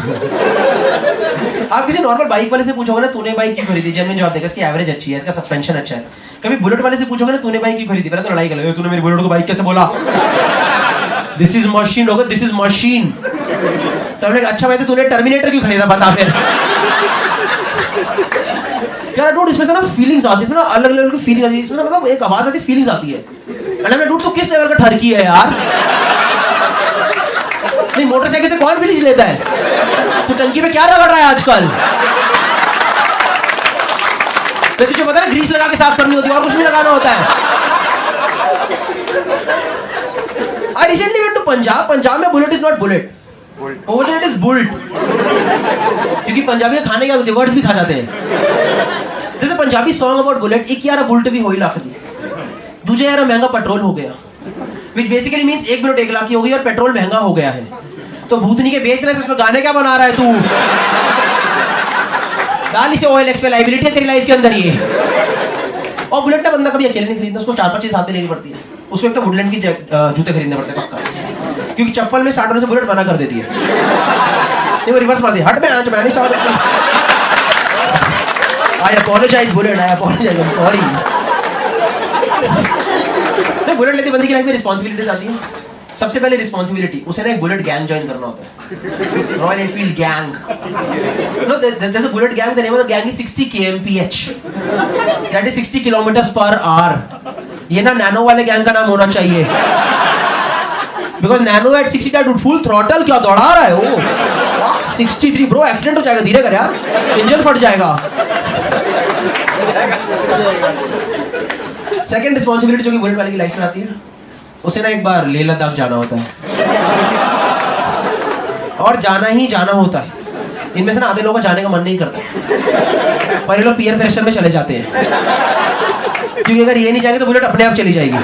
आप किसी नॉर्मल बाइक वाले से पूछोगे ना, तूने बाइक क्यों खरीदी, जेन्युइन जवाब देगा, इसकी एवरेज अच्छी है, इसका सस्पेंशन अच्छा है। कभी बुलेट वाले से पूछोगे ना, तूने बाइक क्यों खरीदी, पहले तो लड़ाई कर लो, तूने मेरी बुलेट को बाइक कैसे बोला, दिस इज मशीन होगा, दिस इज मशीन। तो हमने अच्छा भाई तूने टर्मिनेटर क्यों खरीदा, बता फिर। क्या डूड, इसमें से ना फीलिंग्स आती है, इसमें ना अलग लेवल की फीलिंग आती है, इसमें ना मतलब एक आवाज आती है, फीलिंग्स आती है। अरे डूड, तो किस लेवल का ठरकी है यार। नहीं, मोटरसाइकिल से कौन फीलिंग्स लेता है, तो टंकी पे क्या रगड़ रहा है आजकल। तो तुझे पता है ग्रीस लगा के साफ करनी होती है, और कुछ नहीं लगाना होता है। I recently went to Punjab में bullet is not bullet, over there it is बुल्ट। क्योंकि पंजाबी में खाने क्या होते हैं, वर्ड्स भी खा जाते हैं। जैसे पंजाबी सॉन्ग अबाउट बुलेट, एक यार बुलेट भी हो ही लाख दी, दूजे यार महंगा पेट्रोल हो गया, which basically means 1 minute 1 lakh की हो गई और पेट्रोल महंगा हो गया है। तो भूतनी के बेच रहे हैं, इसमें गाने क्या बना रहा है तू। डाल इसे OLX पे, लाइबिलिटी है तेरी लाइफ के अंदर ये। और बुलेट ना बंदा कभी अकेले नहीं खरीदना, उसको 4-5 चीज साथ में लेनी पड़ती है। उसको एक तो वुडलैंड की जूते खरीदने पड़ते हैं पक्का, क्योंकि चप्पल में स्टार्ट होने से बुलेट मना कर देती है। नहीं, वो रिवर्स मारती है, हट में आज मैंने start. I apologise bullet, I apologise, I am sorry. नहीं, बुलेट लेती बंदी की लाइफ में रिस्पांसिबिलिटीज आती है। सबसे पहले रिस्पांसिबिलिटी, उसे ना एक बुलेट गैंग ज्वाइन करना होता है, Royal Enfield gang. No, there is a bullet gang, the name of the gang is 60 kmph, that is 60 km/h। ये ना नैनो वाले गैंग का नाम होना चाहिए, बिकॉज नैनो एट 60 का फुल थ्रॉटल क्या दौड़ा रहा है वो। 63 ब्रो, एक्सीडेंट हो जाएगा, धीरे कर यार, इंजन फट जाएगा। सेकंड रिस्पांसिबिलिटी जो कि बुलेट वाले की लाइफ में आती है, उसे ना एक बार लेह लद्दाख जाना होता है, और जाना ही जाना होता है। इनमें से ना आधे लोगों का जाने का मन नहीं करता, पर ये लोग पीयर प्रेशर में चले जाते हैं, क्योंकि अगर ये नहीं जाएंगे तो बुलेट अपने आप चली जाएगी।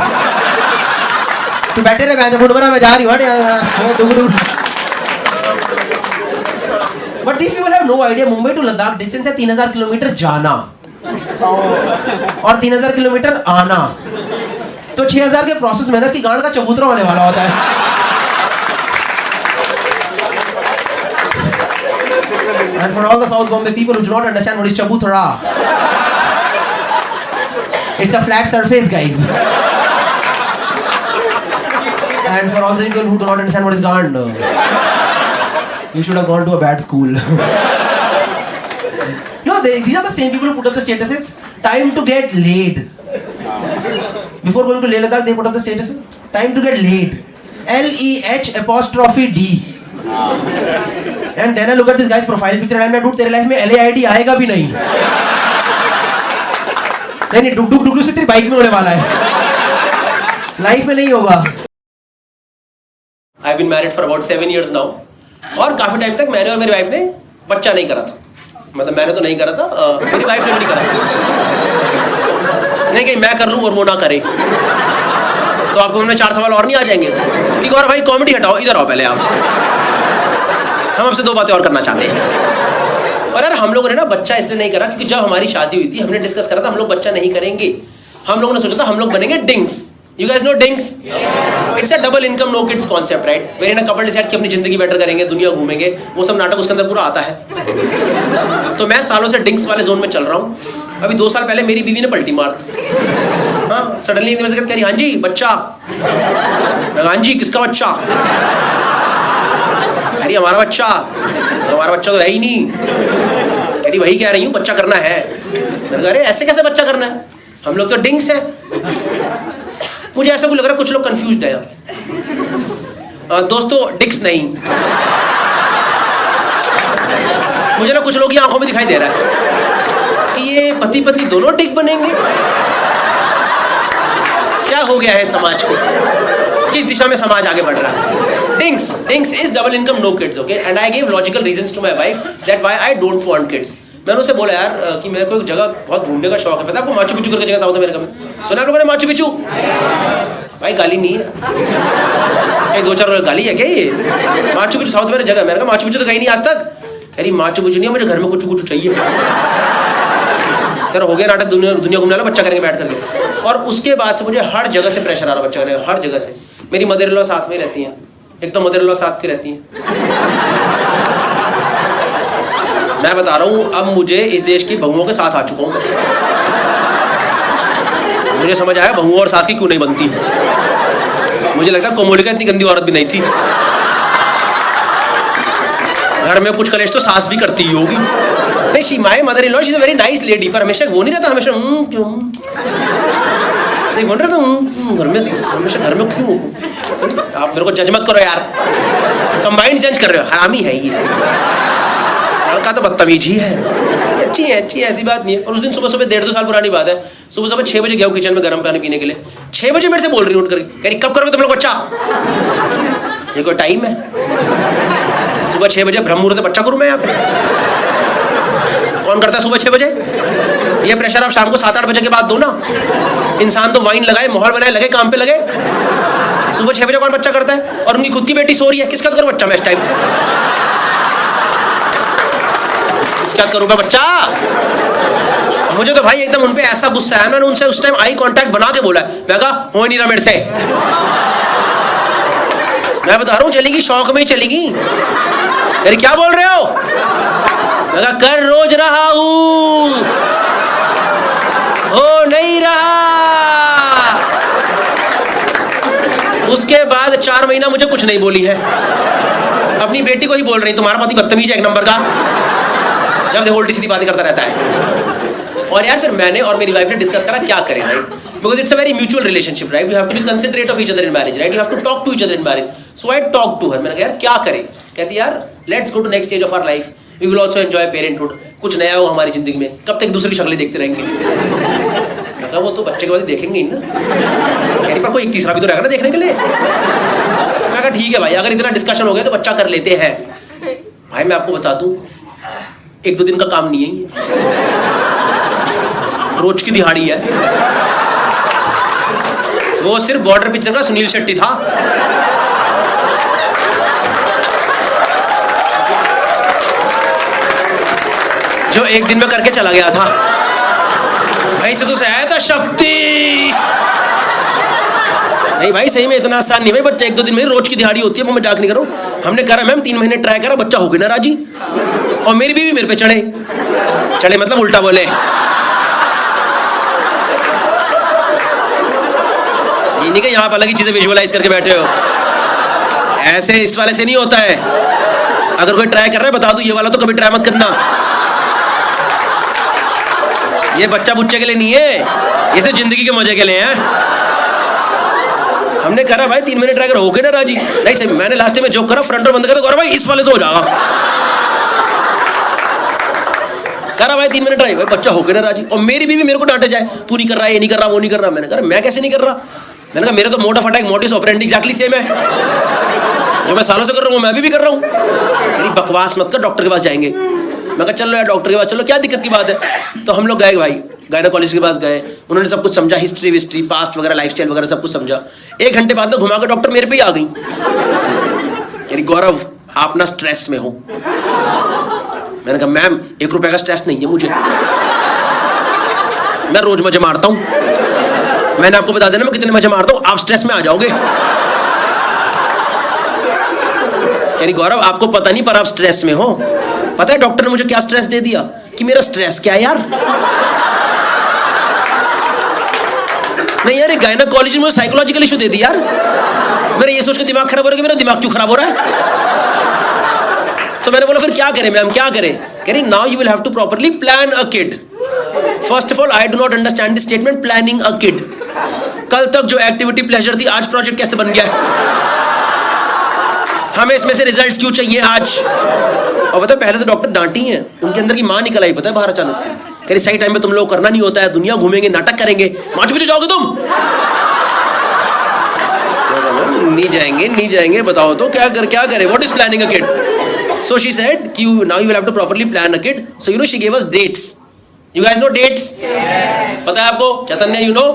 तो बैठे रहे, मैं जा रही हूँ। But this people have no idea, Mumbai to Ladakh distance है 3000 किलोमीटर जाना और 3000 किलोमीटर आना, तो 6000 के प्रोसेस में ना इसकी गांड का चबूतरा होने वाला होता है। And for all the South Bombay people who do not understand what is chabutra, it's a flat surface, guys. And for all the people who do not understand what is gand, you should have gone to a bad school. No, these are the same people who put up the statuses. Time to get laid. Before going to Leh Ladakh, they put up the statuses. Time to get laid. LEH''D. And then I look at this guy's profile picture and I dude, तेरे life में LAID आएगा भी नहीं। नहीं, डुक डुक डुक से तेरी bike में होने वाला है, लाइफ में नहीं होगा। I've been married for about 7 years now. और काफी टाइम तक मैंने और मेरी वाइफ ने बच्चा नहीं करा था, मतलब मैंने तो नहीं करा था, मेरी वाइफ ने भी नहीं करा। नहीं कि मैं कर लूं और वो ना करे, तो आपको उनमें 4 सवाल और नहीं आ जाएंगे कि गौरव भाई कॉमेडी हटाओ, इधर आओ पहले आप, हम आपसे 2 बातें और करना चाहते हैं। और यार हम लोगों ने ना बच्चा इसलिए नहीं करा क्योंकि जब हमारी शादी हुई थी हमने डिस्कस करा था हम लोग बच्चा नहीं करेंगे। हम लोगों ने सोचा था हम लोग बनेंगे डिंग्स। You guys know dinks? It's a double income no kids concept, right? Wherein a couple decides कि अपनी जिंदगी बेटर करेंगे, दुनिया घूमेंगे, वो सब नाटक उसके अंदर पूरा आता है। तो मैं सालों से डिंक्स वाले जोन में चल रहा हूँ। अभी 2 साल पहले मेरी बीवी ने पलटी मार दी। हाँ, सडनली मेरे से कह रही हाँ जी बच्चा, हाँ जी किसका बच्चा? अरे हमारा बच्चा तो है ही नहीं। कह रही वही कह रही हूँ बच्चा करना है। मैंने कहा अरे ऐसे कैसे बच्चा करना है, हम लोग तो डिंक्स हैं। मुझे ऐसा कुछ लग रहा है कुछ लोग कंफ्यूज्ड है। दोस्तों डिक्स नहीं, मुझे ना कुछ लोग की आंखों में दिखाई दे रहा है कि ये पति पत्नी दोनों डिक बनेंगे। क्या हो गया है समाज को, किस दिशा में समाज आगे बढ़ रहा है? DINKs is double income no kids, okay, and I give logical reasons to my wife that why I don't want kids. मैंने उसे बोला यार कि मेरे को एक जगह बहुत घूमने का शौक है, पता है आपको माचू पिचू करके जगह साउथ अमेरिका में, सुना आप लोगों ने माचू पिचू? भाई गाली नहीं है, 2-4 गाली है क्या ये? माचू पिचू साउथ में जगह, मैंने कहा माचू पिचू तो कहीं नहीं आज तक। कह रही माचू पिचू नहीं है, मुझे घर में कुछ चाहिए। तेरा हो गया नाटक, दुनिया घूमने वाला, बच्चा करेंगे बैठ करके। और उसके बाद से मुझे हर जगह से प्रेशर आ रहा बच्चा करने का, हर जगह से। मेरी मदर इन लॉ साथ में रहती हैं, एक तो मदर इन लॉ साथ की रहती हैं। मैं बता रहा हूँ अब मुझे इस देश की बहुओं के साथ आ चुका हूँ। मुझे समझ आया बहुओं और सास की क्यों नहीं बनती। मुझे लगता है कोमोलिका इतनी गंदी औरत भी नहीं थी, घर में कुछ कलेश तो सास भी करती ही होगी। नहीं, she my mother in law she is a very nice lady, पर हमेशा वो नहीं रहता, हमेशा क्यों नहीं बोल रहे तुम घर में, हमेशा घर में क्यों? आप मेरे को जज मत करो यार, कंबाइंड जज कर रहे हो, हरामी है ये लड़का, तो बदतमीज ही है। अच्छी है ऐसी बात नहीं है। और उस दिन सुबह 1.5-2 साल पुरानी बात है, सुबह 6 बजे गया किचन में गर्म पानी पीने के लिए। 6 बजे मेरे से बोल रही हूँ उठ कर, कह रही कब करोगे तुम लोग बच्चा? ये कोई टाइम है? सुबह 6 बजे ब्रह्म मुहूर्त बच्चा करूँ मैं यहाँ पे? कौन करता है सुबह 6 बजे? ये प्रेशर आप शाम को 7-8 बजे के बाद दो ना। इंसान तो वाइन लगाए, माहौल बनाए, लगे काम पे लगे। सुबह 6 बजे कौन बच्चा करता है? और उनकी खुद की बेटी सो रही है, किसका करूँ बच्चा मैं इस टाइम? क्या करूं मैं बच्चा? मुझे तो भाई एकदम उनपे ऐसा गुस्सा है, मैंने उनसे उस टाइम आई कांटेक्ट बना के बोला, मैं कहा हो नहीं रहा मेरे से, मैं बता रहा हूँ चलेगी, शौक में ही चलेगी। अरे क्या बोल रहे हो? मैं कहा कर रोज रहा हूं, हो नहीं रहा। उसके बाद 4 महीना मुझे कुछ नहीं बोली है, अपनी बेटी को ही बोल रही तुम्हारा पति बदतमीज है 1 नंबर का, जब देखो उल्टी सीधी बातें करता रहता है। और यार फिर मैंने और मेरी वाइफ ने डिस्कस करा क्या करें, right, because it's a very mutual relationship, right, you have to be considerate of each other in marriage, right, you have to talk to each other in marriage. So I talk to her, मैंने कहा यार क्या करें? कहती यार let's go to next stage of our life, we will also enjoy parenthood, कुछ नया हो हमारी जिंदगी में, कब तक दूसरी शक्लें देखते रहेंगे? मैं कहा वो तो बच्चे के बाद देखेंगे ही ना, कह रही पर कोई एक तीसरा भी तो रहेगा ना देखने के लिए। मैं कहा ठीक है भाई, अगर इतना डिस्कशन हो गया तो बच्चा कर लेते हैं। भाई मैं आपको बता दूं, 1-2 दिन का काम नहीं है ये, रोज की दिहाड़ी है। वो सिर्फ बॉर्डर पिक्चर का सुनील शेट्टी था। जो 1 दिन में करके चला गया था। भाई से तो आया था शक्ति। नहीं भाई सही में इतना आसान नहीं भाई, बच्चा 1-2 दिन में रोज की दिहाड़ी होती है। मैं मजाक नहीं कर रहा हूं। हमने करा मैम 3 महीने ट्राई करा, बच्चा हो गया ना राजी। और मेरी बीवी मेरे पे चढ़े मतलब उल्टा बोले। ये नहीं कि यहाँ पर अलग ही चीजें विजुअलाइज करके बैठे हो, ऐसे इस वाले से नहीं होता है। अगर कोई ट्राई कर रहा है बता दूं, ये वाला तो कभी ट्राई मत करना। ये बच्चा बुच्चे के लिए नहीं है, ये तो जिंदगी के मजे के लिए है। हमने करा भाई 3 महीने ट्राई कर, हो गए ना राजी। नहीं सही, मैंने लास्ट में जोक करा, फ्रंट और बंद कर भाई इस वाले से हो जाएगा। करा भाई 3 महीने ट्राई, भाई बच्चा हो गया ना राजी। और मेरी बीवी मेरे को डांटे जाए, तू नहीं कर रहा, ये नहीं कर रहा, वो नहीं कर रहा। मैंने कहा मैं कैसे नहीं कर रहा? मैंने कहा मेरे तो mode of attack, mortise operandi exactly same है। जो मैं सालों से कर रहा हूँ मैं भी कर रहा हूँ। मेरी बकवास मत कर, डॉक्टर के पास जाएंगे। मैं कहा चलो यार डॉक्टर के पास चलो, क्या दिक्कत की बात है? तो हम लोग गए भाई, गायनोकोलॉजिस्ट के पास गए। उन्होंने सब कुछ समझा, हिस्ट्री पास्ट वगैरह, लाइफस्टाइल वगैरह सब कुछ समझा। 1 घंटे बाद में घुमा कर डॉक्टर मेरे पे ही आ गई। कह रही गौरव आप ना स्ट्रेस में हो। मैंने कहा मैम 1 रुपए का स्ट्रेस नहीं है मुझे, मैं रोज मजे मारता हूँ। मैंने आपको बता देना मैं कितने मजे मारता हूँ, आप स्ट्रेस में आ जाओगे। कह रही गौरव आपको पता नहीं पर आप स्ट्रेस में हो। पता है डॉक्टर ने मुझे क्या स्ट्रेस दे दिया कि मेरा स्ट्रेस क्या है यार। नहीं यार गायनोकोलॉजी में साइकोलॉजिकल इशू दे दी यार। मेरा ये सोच के दिमाग खराब हो रहा है कि मेरा दिमाग क्यों खराब हो रहा है। तो मैंने बोला फिर क्या करें मैम, क्या करें? कह रही now you will have to properly plan a kid. First of all I do not understand this statement planning a kid. कल तक जो एक्टिविटी प्लेजर थी आज प्रोजेक्ट कैसे बन गया है? हमें इसमें से रिजल्ट्स क्यों चाहिए आज? और पता है पहले तो डॉक्टर डांटी हैं, उनके अंदर की मां निकल आई पता है बाहर अचानक से। कह रही सही टाइम पे तुम लोग करना नहीं होता है, दुनिया घूमेंगे, नाटक करेंगे, 5 बजे जाओगे तुम? नहीं जाएंगे बताओ तो क्या करें? What is planning a kid? So she said कि now you will have to properly plan a kid. So you know she give us dates. You guys know dates? पता है आपको चैतन्य? यू नो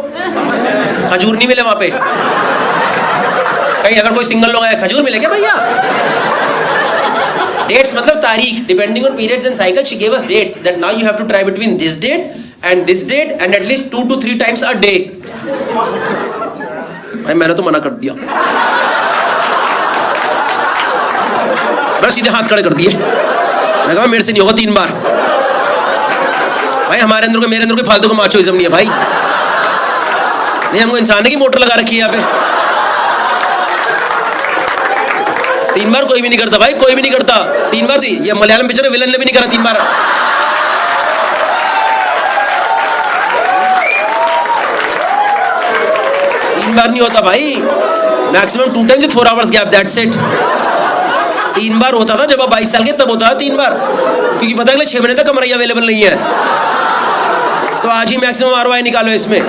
खजूर नहीं मिले वहां पे कहीं, अगर कोई सिंगल लोग आया खजूर मिले क्या भैया? डेट्स मतलब तारीख, depending on periods and cycle she give us dates that now you have to try between this date and at least 2 to 3 times a day. भाई मैंने तो मना कर दिया, मैं सीधे हाथ खड़े कर दिए। मैं कहा मेरे से नहीं होगा 3 बार। भाई हमारे अंदर को मेरे अंदर कोई फालतू का माचोइज्म नहीं है भाई। नहीं हमको इंसान की मोटर लगा रखी है यहाँ पे। 3 बार कोई भी नहीं करता भाई, कोई भी नहीं करता 3 बार। ये मलयालम पिक्चर विलन ने भी नहीं करा 3 बार। 3 बार नहीं होता भाई, maximum 2 times with 4 hours gap, that's it. 3 बार होता था जब आप 22 साल के, तब होता था 3 बार, क्योंकि पता है अगले 6 महीने तक कमरा अवेलेबल नहीं है। तो आज ही मैक्सिमम ROI निकालो इसमें।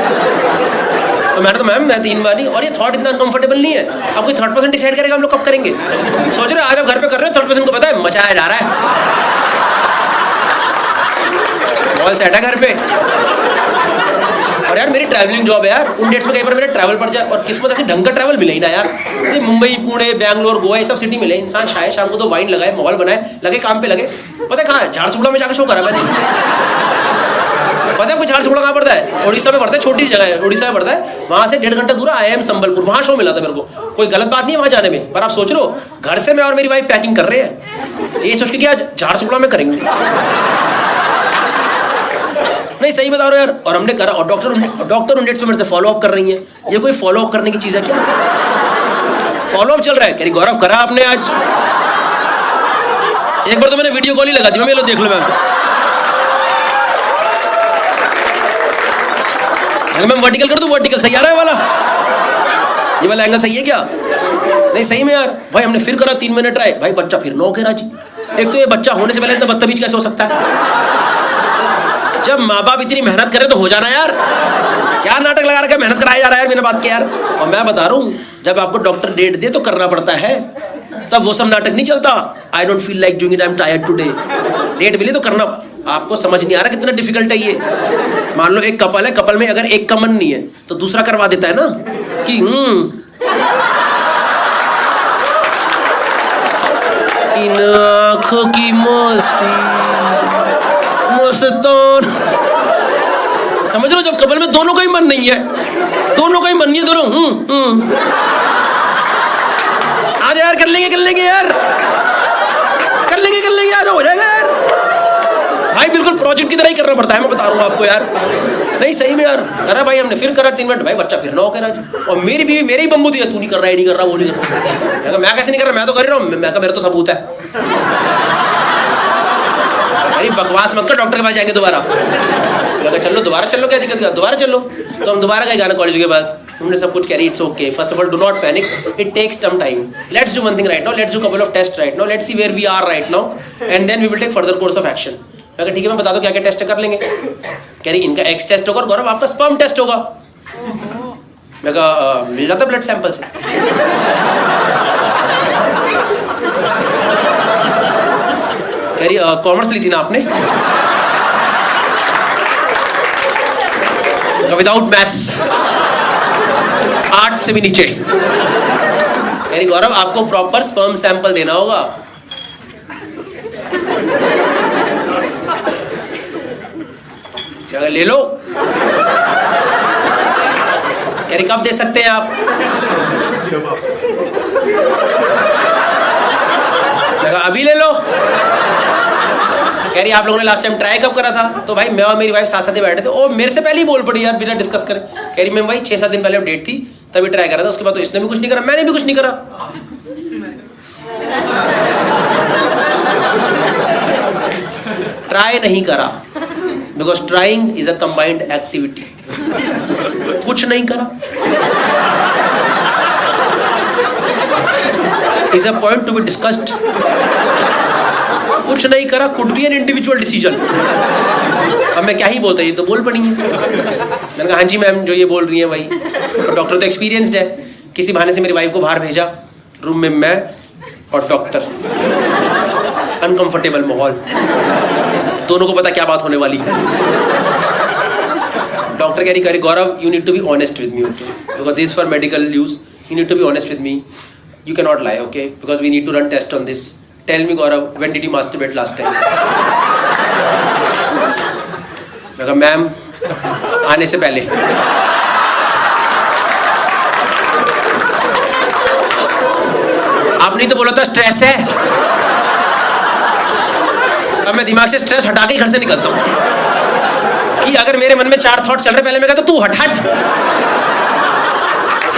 तो मैंने तो मैम मैं 3 बार नहीं। और ये थॉट इतना अनकंफर्टेबल नहीं है। अब कोई 3rd person डिसाइड करेगा हम लोग कब करेंगे? सोच रहे आज आप घर पे कर रहे हो, 3rd person को पता है मचाया जा रहा है, बॉल सेट है घर पे। और यार मेरी ट्रैवलिंग जॉब है यार, उन डेट्स में कहीं पर मेरा ट्रैवल पड़ जाए, और किस्मत ऐसे ढंग का ट्रैवल मिले ही ना यार। जैसे मुंबई, पुणे, बैंगलोर, गोवा ये सब सिटी मिले, इंसान शाम को तो वाइन लगाए, माहौल बनाए, लगे काम पे लगे। पता है कहाँ है? झारसुगुड़ा में जाकर शो करा मैंने। पता है आपको झारसुगुड़ा कहाँ पड़ता है? उड़ीसा में पड़ता है, छोटी जगह है, उड़ीसा में पड़ता है। वहां से 1.5 घंटा दूर IIM संबलपुर, वहां शो मिला था मेरे को। कोई गलत बात नहीं है वहां जाने में, पर आप सोच रहे हो घर से मैं और मेरी वाइफ पैकिंग कर रहे हैं, ये सोच के क्या झारसुगुड़ा में करेंगे। नहीं सही बता रहा हूं यार। और हमने करा, और डॉक्टर उन डेट्स में मेरे से फॉलो अप कर रही है। ये कोई फॉलो अप करने की चीज है क्या? फॉलो अप चल रहा है। कह रही गौरव करा आपने आज? एक बार तो मैंने वीडियो कॉल ही लगा दी, मैं लो देख लो मैम। मैम वर्टिकल कर दूं? वर्टिकल सही आ रहा है वाला, ये वाला एंगल सही है क्या? नहीं सही में यार। भाई हमने फिर करा 3 महीने ट्राई, भाई बच्चा फिर 9 के राजी। एक तो ये बच्चा होने से पहले इतना बदतमीज कैसे हो सकता है? जब माँ बाप इतनी मेहनत करे तो हो जाना यार, क्या नाटक लगा रखा है, मेहनत कराया जा रहा है यार, मेरा बात क्या यार। और मैं बता रहा हूँ जब आपको डॉक्टर डेट दे तो करना पड़ता है। तब वो सब नाटक नहीं चलता। I don't feel like doing it, I am tired today. Date मिली तो करना। आपको समझ नहीं आ रहा कितना डिफिकल्ट है ये। मान लो एक कपल है, कपल में अगर एक का मन नहीं है तो दूसरा करवा देता है ना कि इन आँखों की मस्ती मस्तान। समझ लो जब कपल में दोनों का ही मन नहीं है, दोनों का ही मन नहीं है, दोनों आज यार कर लेंगे यार, कर लेंगे यार, हो जाएगा यार। भाई बिल्कुल प्रोजेक्ट की तरह ही करना पड़ता है, मैं बता रहा हूँ आपको यार। नहीं सही में यार करा भाई हमने, फिर करा 3 मिनट, भाई बच्चा फिर ना हो कह रहा। और मेरी बीवी मेरे ही बम्बू दिया, तू नहीं कर रहा, ये नहीं कर रहा, वो नहीं कर रहा। मैं कैसे नहीं कर रहा, मैं तो कर रहा हूँ। मैं मेरा तो सबूत है। अरे बकवास मत कर, डॉक्टर के पास जाएंगे दोबारा। चलो दोबारा चलो, क्या दिक्कत है, दोबारा चलो। तो हम दोबारा गए गाना कॉलेज के पास, हमने सब कुछ करी, it's okay. First of all do not panic, it takes some time. Let's do one thing right now, let's do couple of test right now, let's see where we are right now and then we will take further course of action. मैं कहा ठीक है, मैं बता दो क्या क्या test कर लेंगे। कह रही इनका एक्स टेस्ट होगा और गौरव आपका स्पर्म टेस्ट होगा। मैं कहा मिल जाता ब्लड सैंपल से। कह रही कॉमर्स ली थी ना आपने, विदाउट मैथ्स, आर्ट से भी नीचे। कह रही गौरव आपको प्रॉपर स्पर्म सैंपल देना होगा। क्या ले लो। कह रही कब दे सकते हैं आप। अभी ले लो। कह रही आप लोगों ने लास्ट टाइम ट्राई कब करा था। तो भाई मैं और मेरी वाइफ साथ साथ ही बैठे थे, और मेरे से पहले ही बोल पड़ी यार बिना डिस्कस करे। कह रही मैम भाई 6-7 दिन पहले डेट थी तभी ट्राई करा था, उसके बाद तो इसने भी कुछ नहीं करा, मैंने भी कुछ नहीं करा। ट्राई नहीं करा, because trying is a combined activity. कुछ नहीं करा is a point to be discussed. कुछ नहीं करा could be an individual decision. अब मैं क्या ही बोलता, ये तो बोल पड़ी है। मैंने कहा हाँ जी मैम जो ये बोल रही है भाई, तो डॉक्टर तो एक्सपीरियंस्ड है। किसी बहाने से मेरी वाइफ को बाहर भेजा, रूम में मैं और डॉक्टर, अनकंफर्टेबल माहौल, दोनों को पता क्या बात होने वाली है। डॉक्टर कह रही Gaurav you need to be honest with me, because this for medical use, you need to be honest with me, you can not lie, okay, because we need to run test on this. Tell me Gaurav when did you masturbate last time. मैं कहा ma'am आने से पहले। आपने तो बोला था stress है। अब मैं दिमाग से स्ट्रेस हटा के घर से निकलता हूँ कि अगर मेरे मन में 4 थॉट चल रहे, पहले मैं कहता तू हट,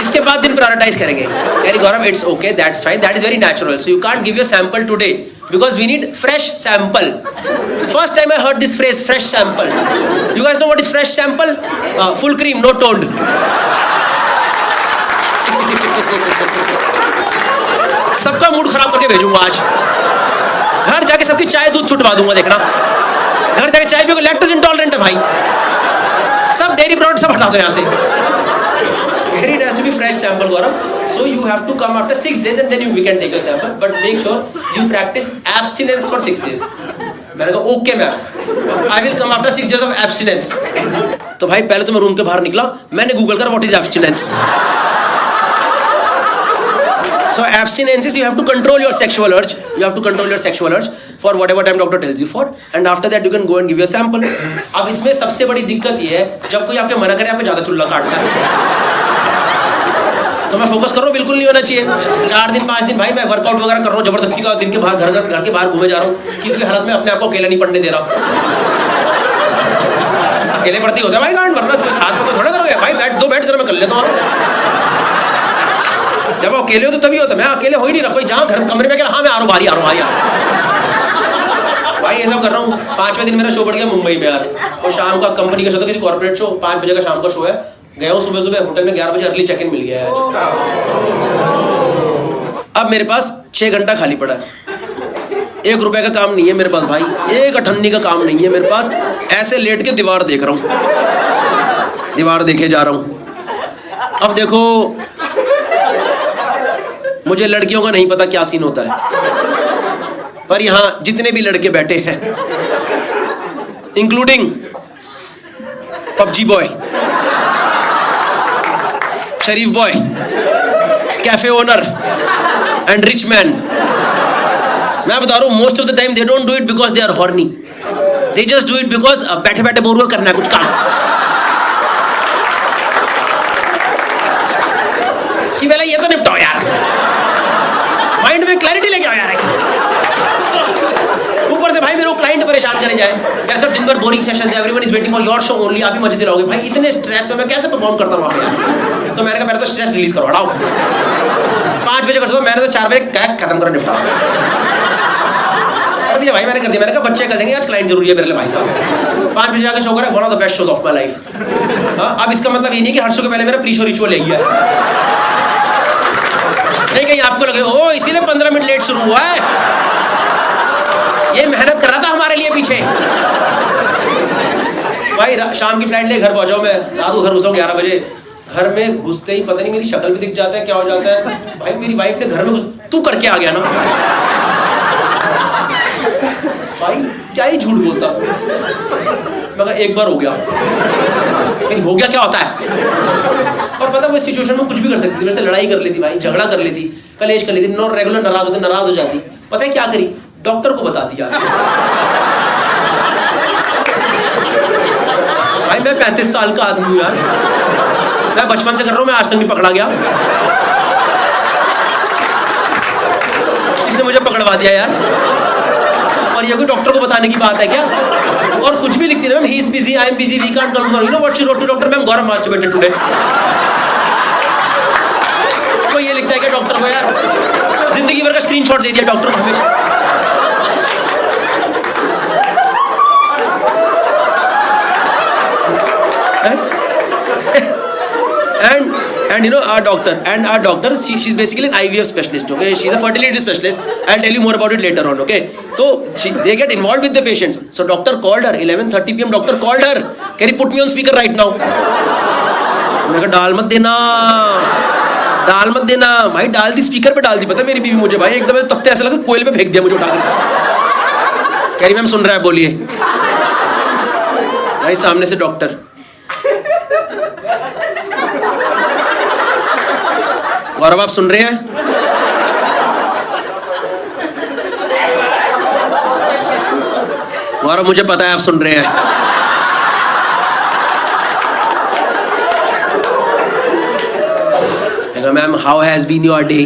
इसके बाद दिन प्रायोरिटाइज करेंगे। कह रही Gaurav it's okay, that's fine, that is very natural, so you can't give your sample today because we need fresh sample. First time I heard this phrase, fresh sample. You guys know what is fresh sample? Full cream, no toned. सबका mood खराब करके भेजूंगा आज। घर जाके सबकी चाय दूध छुटवा दूंगा, देखना। घर जाके चाय पियोगे, लैक्टोज इंटॉलरेंट है भाई, सब डेयरी प्रोडक्ट सब हटा दो यहाँ से। It has to be fresh sample, Gaurav. So you have to come after 6 days and then we can take your sample. But make sure you practice abstinence for 6 days. मैंने कहा okay ma'am, I will come after 6 days of abstinence. तो भाई पहले तो मैं room के बाहर निकला, मैंने गूगल करा what is abstinence. So abstinence is you have to control your sexual urge. You have to control your sexual urge for whatever time doctor tells you for, and after that you can go and give your sample. अब इसमें सबसे बड़ी दिक्कत ये है जब कोई आपके मना करे, आपको ज्यादा चुल्ला काटता है। तो मैं फोकस कर रहा हूँ, बिल्कुल नहीं होना चाहिए। 4 दिन 5 दिन भाई मैं वर्कआउट वगैरह कर रहा हूँ जबरदस्ती का, दिन के बाहर घर के बाहर घूमे जा रहा हूँ, किसी भी हालत में अपने आप को अकेला नहीं पढ़ने दे रहा। अकेले पढ़ती होता है भाई गांड, वरना कोई साथ में तो थोड़ा करोगे भाई, बैठ जरा मैं कर लेता हूँ। जब अकेले हो तो तभी होता है, मैं अकेले हो ही नहीं रहा, कोई जहाँ घर कमरे में, हाँ मैं आ रहा हूँ भाई ये सब कर रहा हूँ। 5वें दिन मेरा शो बढ़ गया मुंबई में यार, और शाम का कंपनी का शो था, किसी कॉर्पोरेट शो, 5 बजे का शाम का शो है। गया हूँ सुबह होटल में, 11 बजे अर्ली चेक इन मिल गया है। अब मेरे पास 6 घंटा खाली पड़ा है। 1 रुपए का काम नहीं है मेरे पास भाई, 1 अठन्नी का काम नहीं है मेरे पास। ऐसे लेट के दीवार देख रहा हूँ, दीवार देखे जा रहा हूँ। अब देखो मुझे लड़कियों का नहीं पता क्या सीन होता है, पर यहाँ जितने भी लड़के बैठे हैं, इंक्लूडिंग पबजी बॉय, शरीफ boy, cafe owner and rich man, मैं बता रहा हूँ most of the time they don't do it because they are horny, they just do it because बैठे बैठे बोर हुआ करना है कुछ काम, कि पहले ये तो निपटाओ यार, माइंड में क्लैरिटी लेके आओ यार। ऊपर से भाई मेरे को क्लाइंट परेशान करे जाए यार, सब दिन भर बोरिंग सेशंस है, everyone is waiting for your show only, आप ही मजे दिलाओगे भाई, इतने स्ट्रेस में मैं कैसे परफॉर्म करता हूँ वहाँ पे यार। तो मैंने कहा पहले तो स्ट्रेस रिलीज करो, हटाओ 5 बजे कर सकता, मैंने तो 4 बजे क्रैक खत्म करो, निपटाओ कर दिया भाई, मैंने कर दिया। मैंने कहा बच्चे कर देंगे, आज क्लाइंट जरूरी है मेरे लिए भाई साहब, 5 बजे जाकर शो करा, one of the best shows of my life. अब इसका मतलब ये नहीं कि हर शो के पहले मेरा प्री शो रिचुअल है नहीं, कहीं आपको लगे ओ इसीलिए 15 मिनट लेट शुरू हुआ है, ये मेहनत कर रहा था हमारे लिए पीछे। भाई शाम की फ्लाइट ले घर पहुंचाओ, मैं रात को घर घुसा 11 बजे, घर में घुसते ही पता नहीं मेरी शक्ल भी दिख जाता है, क्या हो जाता है भाई, मेरी वाइफ ने घर में तू करके आ गया ना भाई, क्या ही झूठ बोलता, मगर एक बार हो गया, कहीं हो गया क्या होता है। और पता वो इस सिचुएशन में कुछ भी कर सकती थी, मेरे से लड़ाई कर लेती भाई, झगड़ा कर लेती, कलेश कर लेती, नॉन रेगुलर नाराज हो जाती। पता है क्या करी, डॉक्टर को बता दिया भाई, मैं 35 साल का आदमी हूँ यार, मैं बचपन से कर रहा हूँ, मैं आज तक नहीं पकड़ा गया, इसने मुझे पकड़वा दिया यार। और ये कोई डॉक्टर को बताने की बात है क्या, और कुछ भी लिखती है ma'am, he is busy, I am busy, we can't come tomorrow, you know what she wrote to doctor ma'am, Gaurav masturbated today. कोई ये लिखता है क्या डॉक्टर को यार, जिंदगी भर का स्क्रीनशॉट दे दिया डॉक्टर को हमेशा। And you know our doctor she's basically an IVF specialist, okay, she's a fertility specialist, I'll tell you more about it later on, okay. So they get involved with the patients, so doctor called her 11:30 PM, doctor called her, can you put me on speaker right now, मैं कहा डाल मत देना भाई, डाल दी speaker पे, डाल दी, पता मेरी बीवी मुझे भाई एकदम तब तो ऐसा लगा कोयले पे फेंक दिया मुझे उठा कर, कह रही मैम सुन रहा है बोलिए, भाई सामने से डॉक्टर, गौरव आप सुन रहे हैं, गौरव मुझे पता है आप सुन रहे हैं, ma'am how has been your day,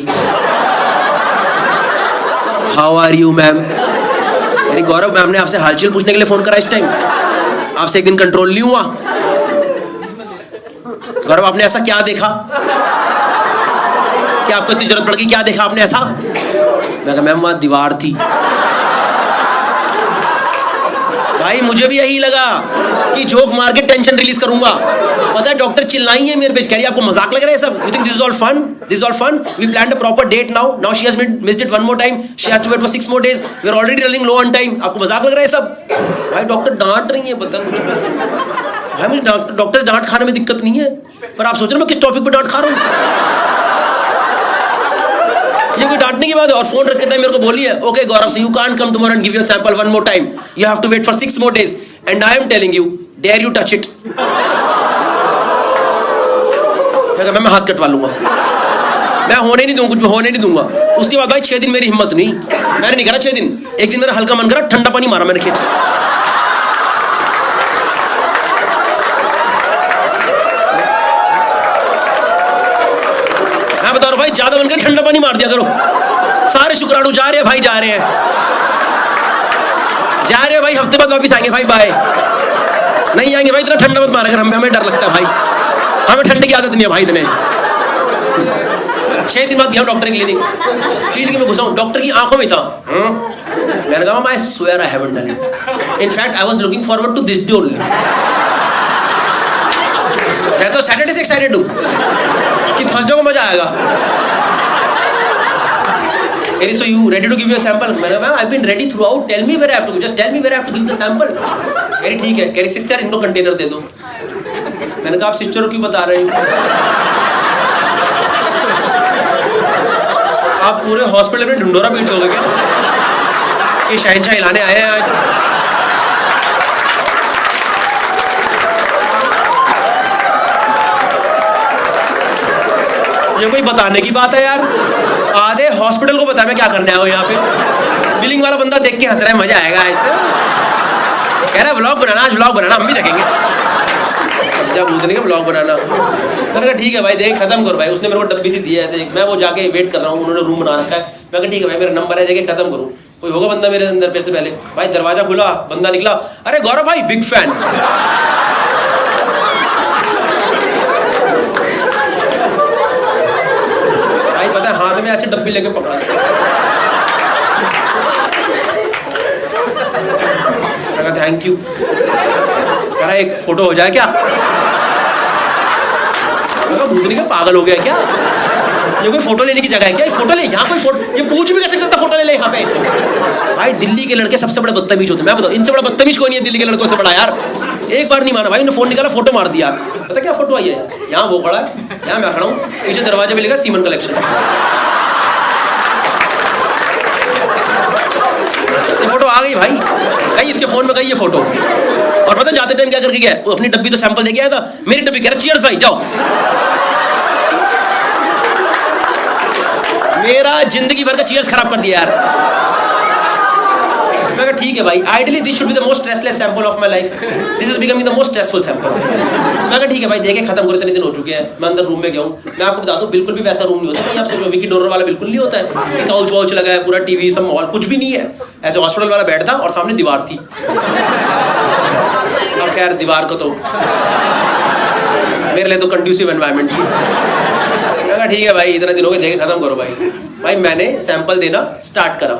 how are you ma'am, यानी गौरव मैम ने आपसे हालचाल पूछने के लिए फोन करा इस टाइम, आपसे एक दिन कंट्रोल नहीं हुआ, गौरव आपने ऐसा क्या देखा, क्या आपको इतनी जरूरत पड़ गई, क्या देखा आपने ऐसा, मैं कहा मैम वहां दीवार थी, भाई मुझे भी यही लगा कि जोक मार के टेंशन रिलीज करूंगा, पता है डॉक्टर चिल्लाई है मेरे पे, कह रही आपको मजाक लग रहा है सब, you think this is all fun, we planned a proper date, now she has missed it one more time, she has to wait for 6 more days, we are already running low on time, आपको मजाक लग रहा है सब, भाई doctor डांट रही है, पता मुझे भाई, मुझे डॉक्टर डांट खाने में दिक्कत नहीं है, पर आप सोच रहे हो मैं किस टॉपिक पे डांट खा रहा हूँ, ये कोई डांटने की बात है। और फोन रखते टाइम मेरे को बोली है, ओके गौरव से you can't come tomorrow and give your sample one more time, you have to wait for 6 more days and I am telling you, dare you touch it, मैं हाथ कटवा लूंगा, मैं होने नहीं दूंगा, कुछ होने नहीं दूंगा। उसके बाद भाई 6 दिन मेरी हिम्मत नहीं, मैंने नहीं करा 6 दिन, एक दिन मेरा हल्का मन करा, ठंडा पानी मारा मैंने खींच, मैं बता रहा हूँ भाई ज्यादा मन कर ठंडा पानी मार दिया करो, सारे शुक्राणु जा रहे हैं भाई, जा रहे हैं भाई, हफ्ते बाद वापिस आएंगे भाई, बाय, नहीं आएंगे भाई, इतना ठंडा मत मारा कर, हमें डर लगता है भाई, हमें ठंडे की आदत नहीं है भाई इतने। 6 दिन बाद गया डॉक्टर की क्लिनिक में घुसा हूँ, डॉक्टर की आंखों में था, मैंने कहा I swear I haven't done it, in fact I was looking forward to this day only, मैं तो सैटरडे से एक्साइटेड हूँ कि थर्सडे को मजा आएगा। Keri, so you ready to give your sample? मैंने कहा, I've been ready throughout. Tell me where I have to. Just tell me where I have to give the sample. Keri, ठीक है. Keri, sister, इनको container दे दो. मैंने कहा, आप sister को क्यों बता रहे हो? आप पूरे हॉस्पिटल में ढिंडोरा पीट दोगे क्या कि शहंशाह हिलाने आए हैं आज? ये कोई बताने की बात है यार? आधे हॉस्पिटल को पता है मैं क्या करने आया हूँ यहाँ पे। बिलिंग वाला बंदा देख के हंस रहा है, मजा आएगा आज तो। कह रहा है व्लॉग बनाना, आज व्लॉग बनाना, हम भी देखेंगे। जब भूतने का व्लॉग बनाना, मैंने कहा ठीक है भाई, देख खत्म करो भाई। उसने मेरे को डब्बी सी दी है ऐसे, मैं वो जाके वेट कर रहा हूँ, उन्होंने रूम बना रखा है। मैं कहा ठीक है भाई, मेरा नंबर है, देखे खत्म करूँ। कोई होगा बंदा मेरे अंदर फिर से पहले? भाई दरवाजा खुला, बंदा निकला, अरे गौरव भाई बिग फैन। भाई पता है हाथ में ऐसे डब्बी लेके पकड़ा, थैंक यू। कह रहा एक फोटो हो जाए क्या? भूतनी का पागल हो गया क्या? ये कोई फोटो लेने की जगह है क्या? ये फोटो ले, यहाँ कोई फोटो, ये पूछ भी कैसे सकता फोटो ले ले यहाँ पे? भाई दिल्ली के लड़के सबसे बड़े बदतमीज होते हैं, मैं बताऊँ, इनसे बड़ा बदतमीज कोई नहीं है दिल्ली के लड़कों से बड़ा यार। एक बार नहीं माना भाई, उन्होंने फोन निकाला, फोटो मार दिया। पता क्या फोटो आई है? यहाँ वो खड़ा है, यहाँ मैं खड़ा हूँ, पीछे दरवाजे पे लिखा सीमन कलेक्शन। ये फोटो आ गई भाई, गई इसके फोन में गई ये फोटो। और पता जाते टाइम क्या करके गया? वो अपनी डब्बी तो सैंपल दे के आया था, मेरी डब्बी कह रहा चीयर्स भाई जाओ। मेरा जिंदगी भर का चीयर्स खराब कर दिया यार। मैं कहा ठीक है भाई, ideally this should be the most stressless sample of my life, this is becoming the most stressful sample. मैं कहा ठीक है भाई, देखे खत्म करो, इतने दिन हो चुके हैं। मैं अंदर रूम में गया हूँ, मैं आपको बता दूं बिल्कुल भी वैसा रूम नहीं होता। आप सोचो विकी डोनर वाला बिल्कुल नहीं होता है, काउच वाउच लगा है, पूरा टीवी सब माहौल कुछ भी नहीं है। ऐसे हॉस्पिटल वाला बेड था और सामने दीवार थी। अब खैर दीवार को तो मेरे लिए तो कंड्यूसिव एनवायरनमेंट थी। मैं कहा ठीक है भाई, इतना दिन हो गए, देखे खत्म करो भाई। भाई मैंने सैंपल देना स्टार्ट करा,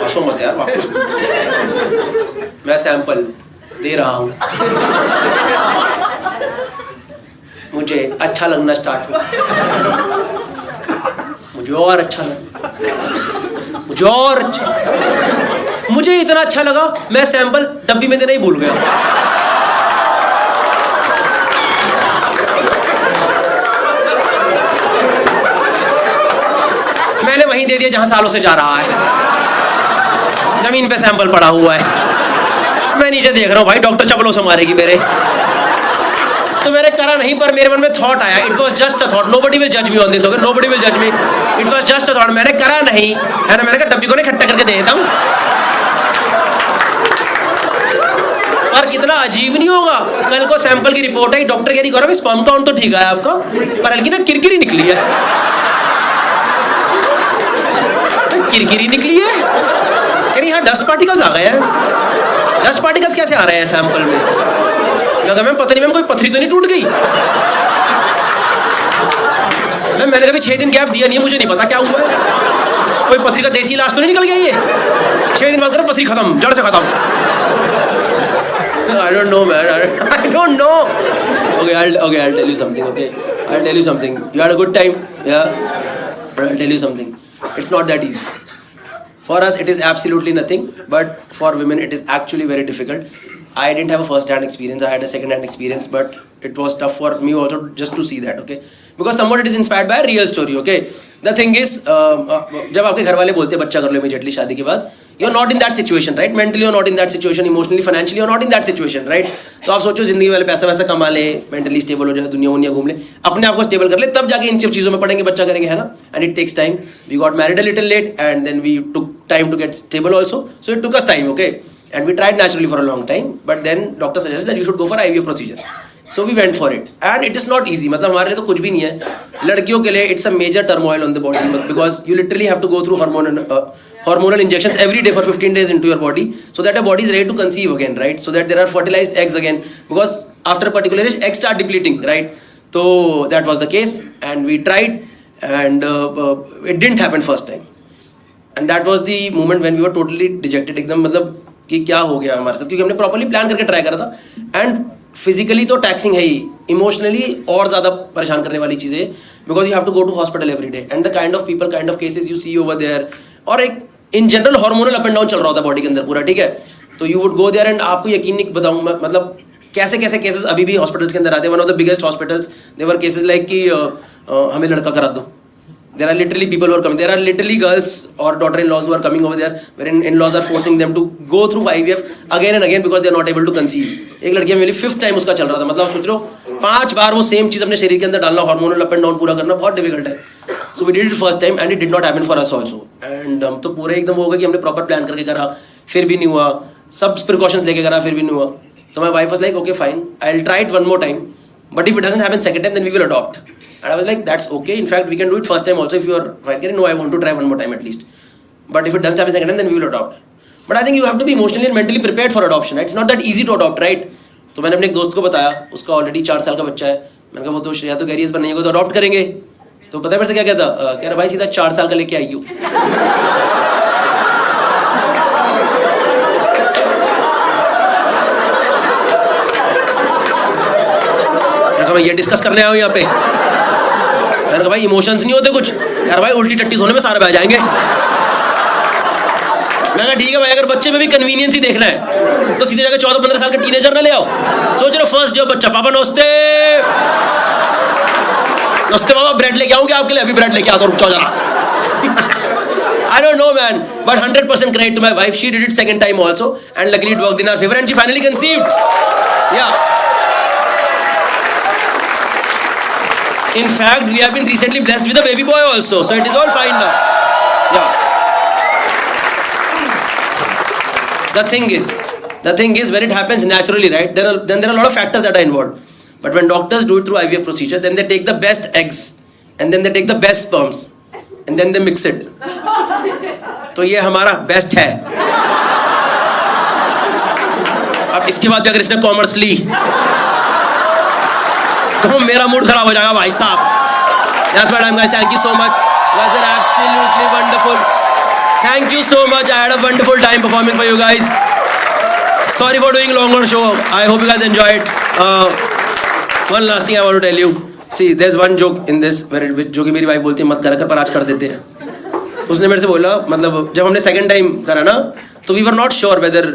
हंसो मत यार वापस। मैं सैंपल दे रहा हूं, मुझे अच्छा लगना स्टार्ट हुआ, मुझे और अच्छा लगा, मुझे और अच्छा, मुझे इतना अच्छा लगा मैं सैंपल डब्बी में देना ही भूल गया। मैंने वहीं दे दिया जहां सालों से जा रहा है, जमीन पे सैंपल पड़ा हुआ है। मैं नीचे देख रहा हूँ भाई, डॉक्टर चपलों से मारेगी मेरे। तो मैंने करा नहीं, पर मेरे मन में थॉट आया, it was just a thought, nobody will जज me on this, okay, nobody will जज मी, it was just a thought. मैंने करा नहीं है ना, मैंने कहा डब्बी को नहीं इकट्ठा करके दे देता हूँ। पर कितना अजीब नहीं होगा, कल को सैंपल की रिपोर्ट आई, डॉक्टर कह रही गौरव स्पर्म काउंट तो ठीक है आपका, पर हल्की ना किरकिरी निकली है। किरकिरी निकली है, कह रही हाँ डस्ट पार्टिकल्स आ गए हैं। डस्ट पार्टिकल्स कैसे आ रहे हैं सैंपल में? लगा मैम पता नहीं मैम कोई पथरी तो नहीं टूट गई? मैंने कभी 6 दिन गैप दिया नहीं है, मुझे नहीं पता क्या हुआ है। कोई पथरी का देसी इलाज तो नहीं निकल गया ये? 6 दिन बाद करो पथरी खत्म, जड़ से खत्म। I don't know man, I don't know. Okay, I'll tell you something, okay? I'll tell you something. You had a good time? Yeah? But I'll tell you something. It's not that easy. For us, it is absolutely nothing. But for women, it is actually very difficult. I didn't have a first-hand experience. I had a second-hand experience. But it was tough for me also just to see that, okay? Because somewhat it is inspired by a real story, okay? The thing is, जब आपके घर वाले बोलते हैं बच्चा कर लो immediately शादी के बाद, you're not in that situation, right? Mentally you're not in that situation, emotionally, financially you're not in that situation, right? तो आप सोचो जिंदगी वाले पैसा वैसा कमा ले, mentally stable हो जाए, दुनिया घूम ले, अपने आप को stable कर ले, तब जाके इन सब चीज़ों में पढ़ेंगे, बच्चा करेंगे, है ना? And it takes time. We got married a little late, and then we took time to get stable also. So it took us time, okay? And we tried naturally for a long time, but then doctor suggested that you should go for IVF procedure. So we went for it, and it is not easy. मतलब हमारे लिए तो कुछ भी नहीं है. लड़कियों के लिए it's a major turmoil on the body because you literally have to go through hormonal injections every day for 15 days into your body, so that your body is ready to conceive again, right? So that there are fertilized eggs again, because after a particular age, eggs start depleting, right? So that was the case, and we tried, and it didn't happen first time, and that was the moment when we were totally dejected. एकदम मतलब कि क्या हो गया हमारे साथ, क्योंकि हमने प्रॉपर्ली प्लान करके ट्राई करा था, एंड फिजिकली तो टैक्सिंग है ही, इमोशनली और ज़्यादा परेशान करने वाली चीज़ें, because you have to go to hospital every day, and the kind of people, kind of cases you see over there, और एक in general hormonal up and down चल रहा होता है बॉडी के अंदर पूरा, ठीक है? तो you would go there, and आपको यकीन नहीं बताऊँ मतलब कैसे कैसे केसेस अभी भी हॉस्पिटल्स के अंदर आते हैं. One of the biggest hospitals there are cases like कि हमें लड़का करा दो. There are literally people who are coming. There are literally girls or daughter-in-laws who are coming over there, wherein in-laws are forcing them to go through IVF again and again because they are not able to conceive. एक लड़की मेरी 5th time उसका चल रहा था. मतलब सोच लो 5 बार वो सेम चीज़ अपने शरीर के अंदर डालना, हार्मोनल अप एंड डाउन पूरा करना बहुत डिफिकल्ट है. So we did it first time and it did not happen for us also. And हम तो पूरे एकदम हो गए कि हमने प्रॉपर प्लान करके करा, फिर भी नहीं हुआ. सब प्रिकॉशंस लेके करा, फिर भी नहीं हुआ. तो my wife was like, okay fine, I'll try it one more time. But if it doesn't happen second time, then we will adopt. And I was like, that's okay. In fact, we can do it first time also if you are fine. No, I want to try one more time at least. But if it doesn't happen second time, then we will adopt. But I think you have to be emotionally and mentally prepared for adoption. It's not that easy to adopt, right? तो मैंने अपने एक दोस्त को बताया, उसका already 4 साल का बच्चा है. मैंने कहा वो तो श्रेया तो कह रही है इस बार नहीं होगा तो अडॉप्ट करेंगे. तो पता है मेरे से क्या कहता, कह रहा भाई सीधा 4 साल का लेके आई हो. ये डिस्कस करने आया हूँ यहाँ पे. मैंने कहा भाई इमोशंस नहीं होते कुछ. यार भाई उल्टी टट्टी धोने में सारे बह जाएंगे. मैं कहा ठीक है भाई, अगर बच्चे में भी कन्वीनियंस ही देखना है तो सीधे जाकर 14-15 साल का टीनेजर ना ले आओ. सोच रहे फर्स्ट जो बच्चा, पापा नमस्ते. नमस्ते पापा, ब्रेड लेके आऊँ क्या आपके लिए? अभी ब्रेड लेके आता हूँ, रुक जाओ जरा. I don't know man, but 100% credit to my wife. She did it second time also and luckily it worked in our favor and she finally conceived. Yeah. In fact, we have been recently blessed with a baby boy also, so it is all fine now. Yeah. The thing is, when it happens naturally, right? Then there are a lot of factors that are involved. But when doctors do it through IVF procedure, then they take the best eggs, and then they take the best sperms, and then they mix it. तो ये हमारा best है. अब इसके बाद भी अगर इसने कॉमर्स ली तो मेरा मूड खराब हो जाएगा भाई साहब. That's my time guys. Thank you so much. You guys are absolutely wonderful. Thank you so much. I had a wonderful time performing for you guys. Sorry for doing longer show. I hope you guys enjoyed. One last thing I want to tell you. See, there's one joke in this where जो कि मेरी wife बोलती है मत करा कर, पर आज कर देते हैं. उसने मेरे से बोला, मतलब जब हमने सेकंड टाइम करा ना तो we were not sure whether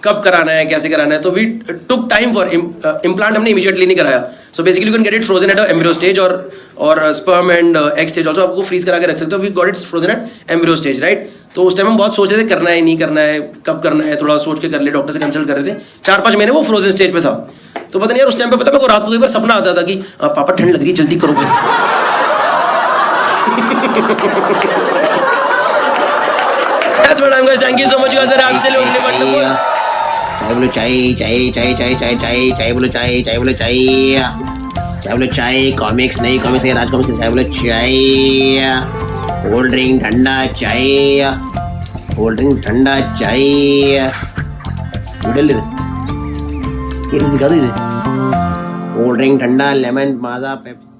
कब कराना है, कैसे कराना है. तो we took time for implant. हमने इमीडिएटली नहीं कराया. So basically you can get it frozen at embryo stage और sperm and egg stage also. आपको फ्रीज करा के रख सकते हो. We got it frozen at embryo stage, right. तो उस टाइम हम बहुत सोच रहे थे करना है नहीं करना है, कब करना है, थोड़ा सोच के कर ले. डॉक्टर से कंसल्ट कर रहे थे. 4-5 महीने वो फ्रोजन स्टेज पे था. तो पता नहीं यार उस टाइम पे पता मेरे को रात को एक बार सपना आता था कि पापा ठंड लग रही है जल्दी करो भाई. That's what I'm guys. Thank you so much. You guys are absolutely wonderful. चाय बोलो चाय, चाय चाय चाय चाय चाय चाय बोलो चाय, चाय बोलो चाय, चाय बोलो चाय. कॉमिक्स नहीं, कॉमिक्स नहीं, राज कॉमिक्स. चाय बोलो चाय. कोल्ड ड्रिंक ठंडा चाय, कोल्ड ड्रिंक ठंडा चाय. नूडल ये सिखा दो इसे. कोल्ड ड्रिंक ठंडा, लेमन, माजा, पेप्सी.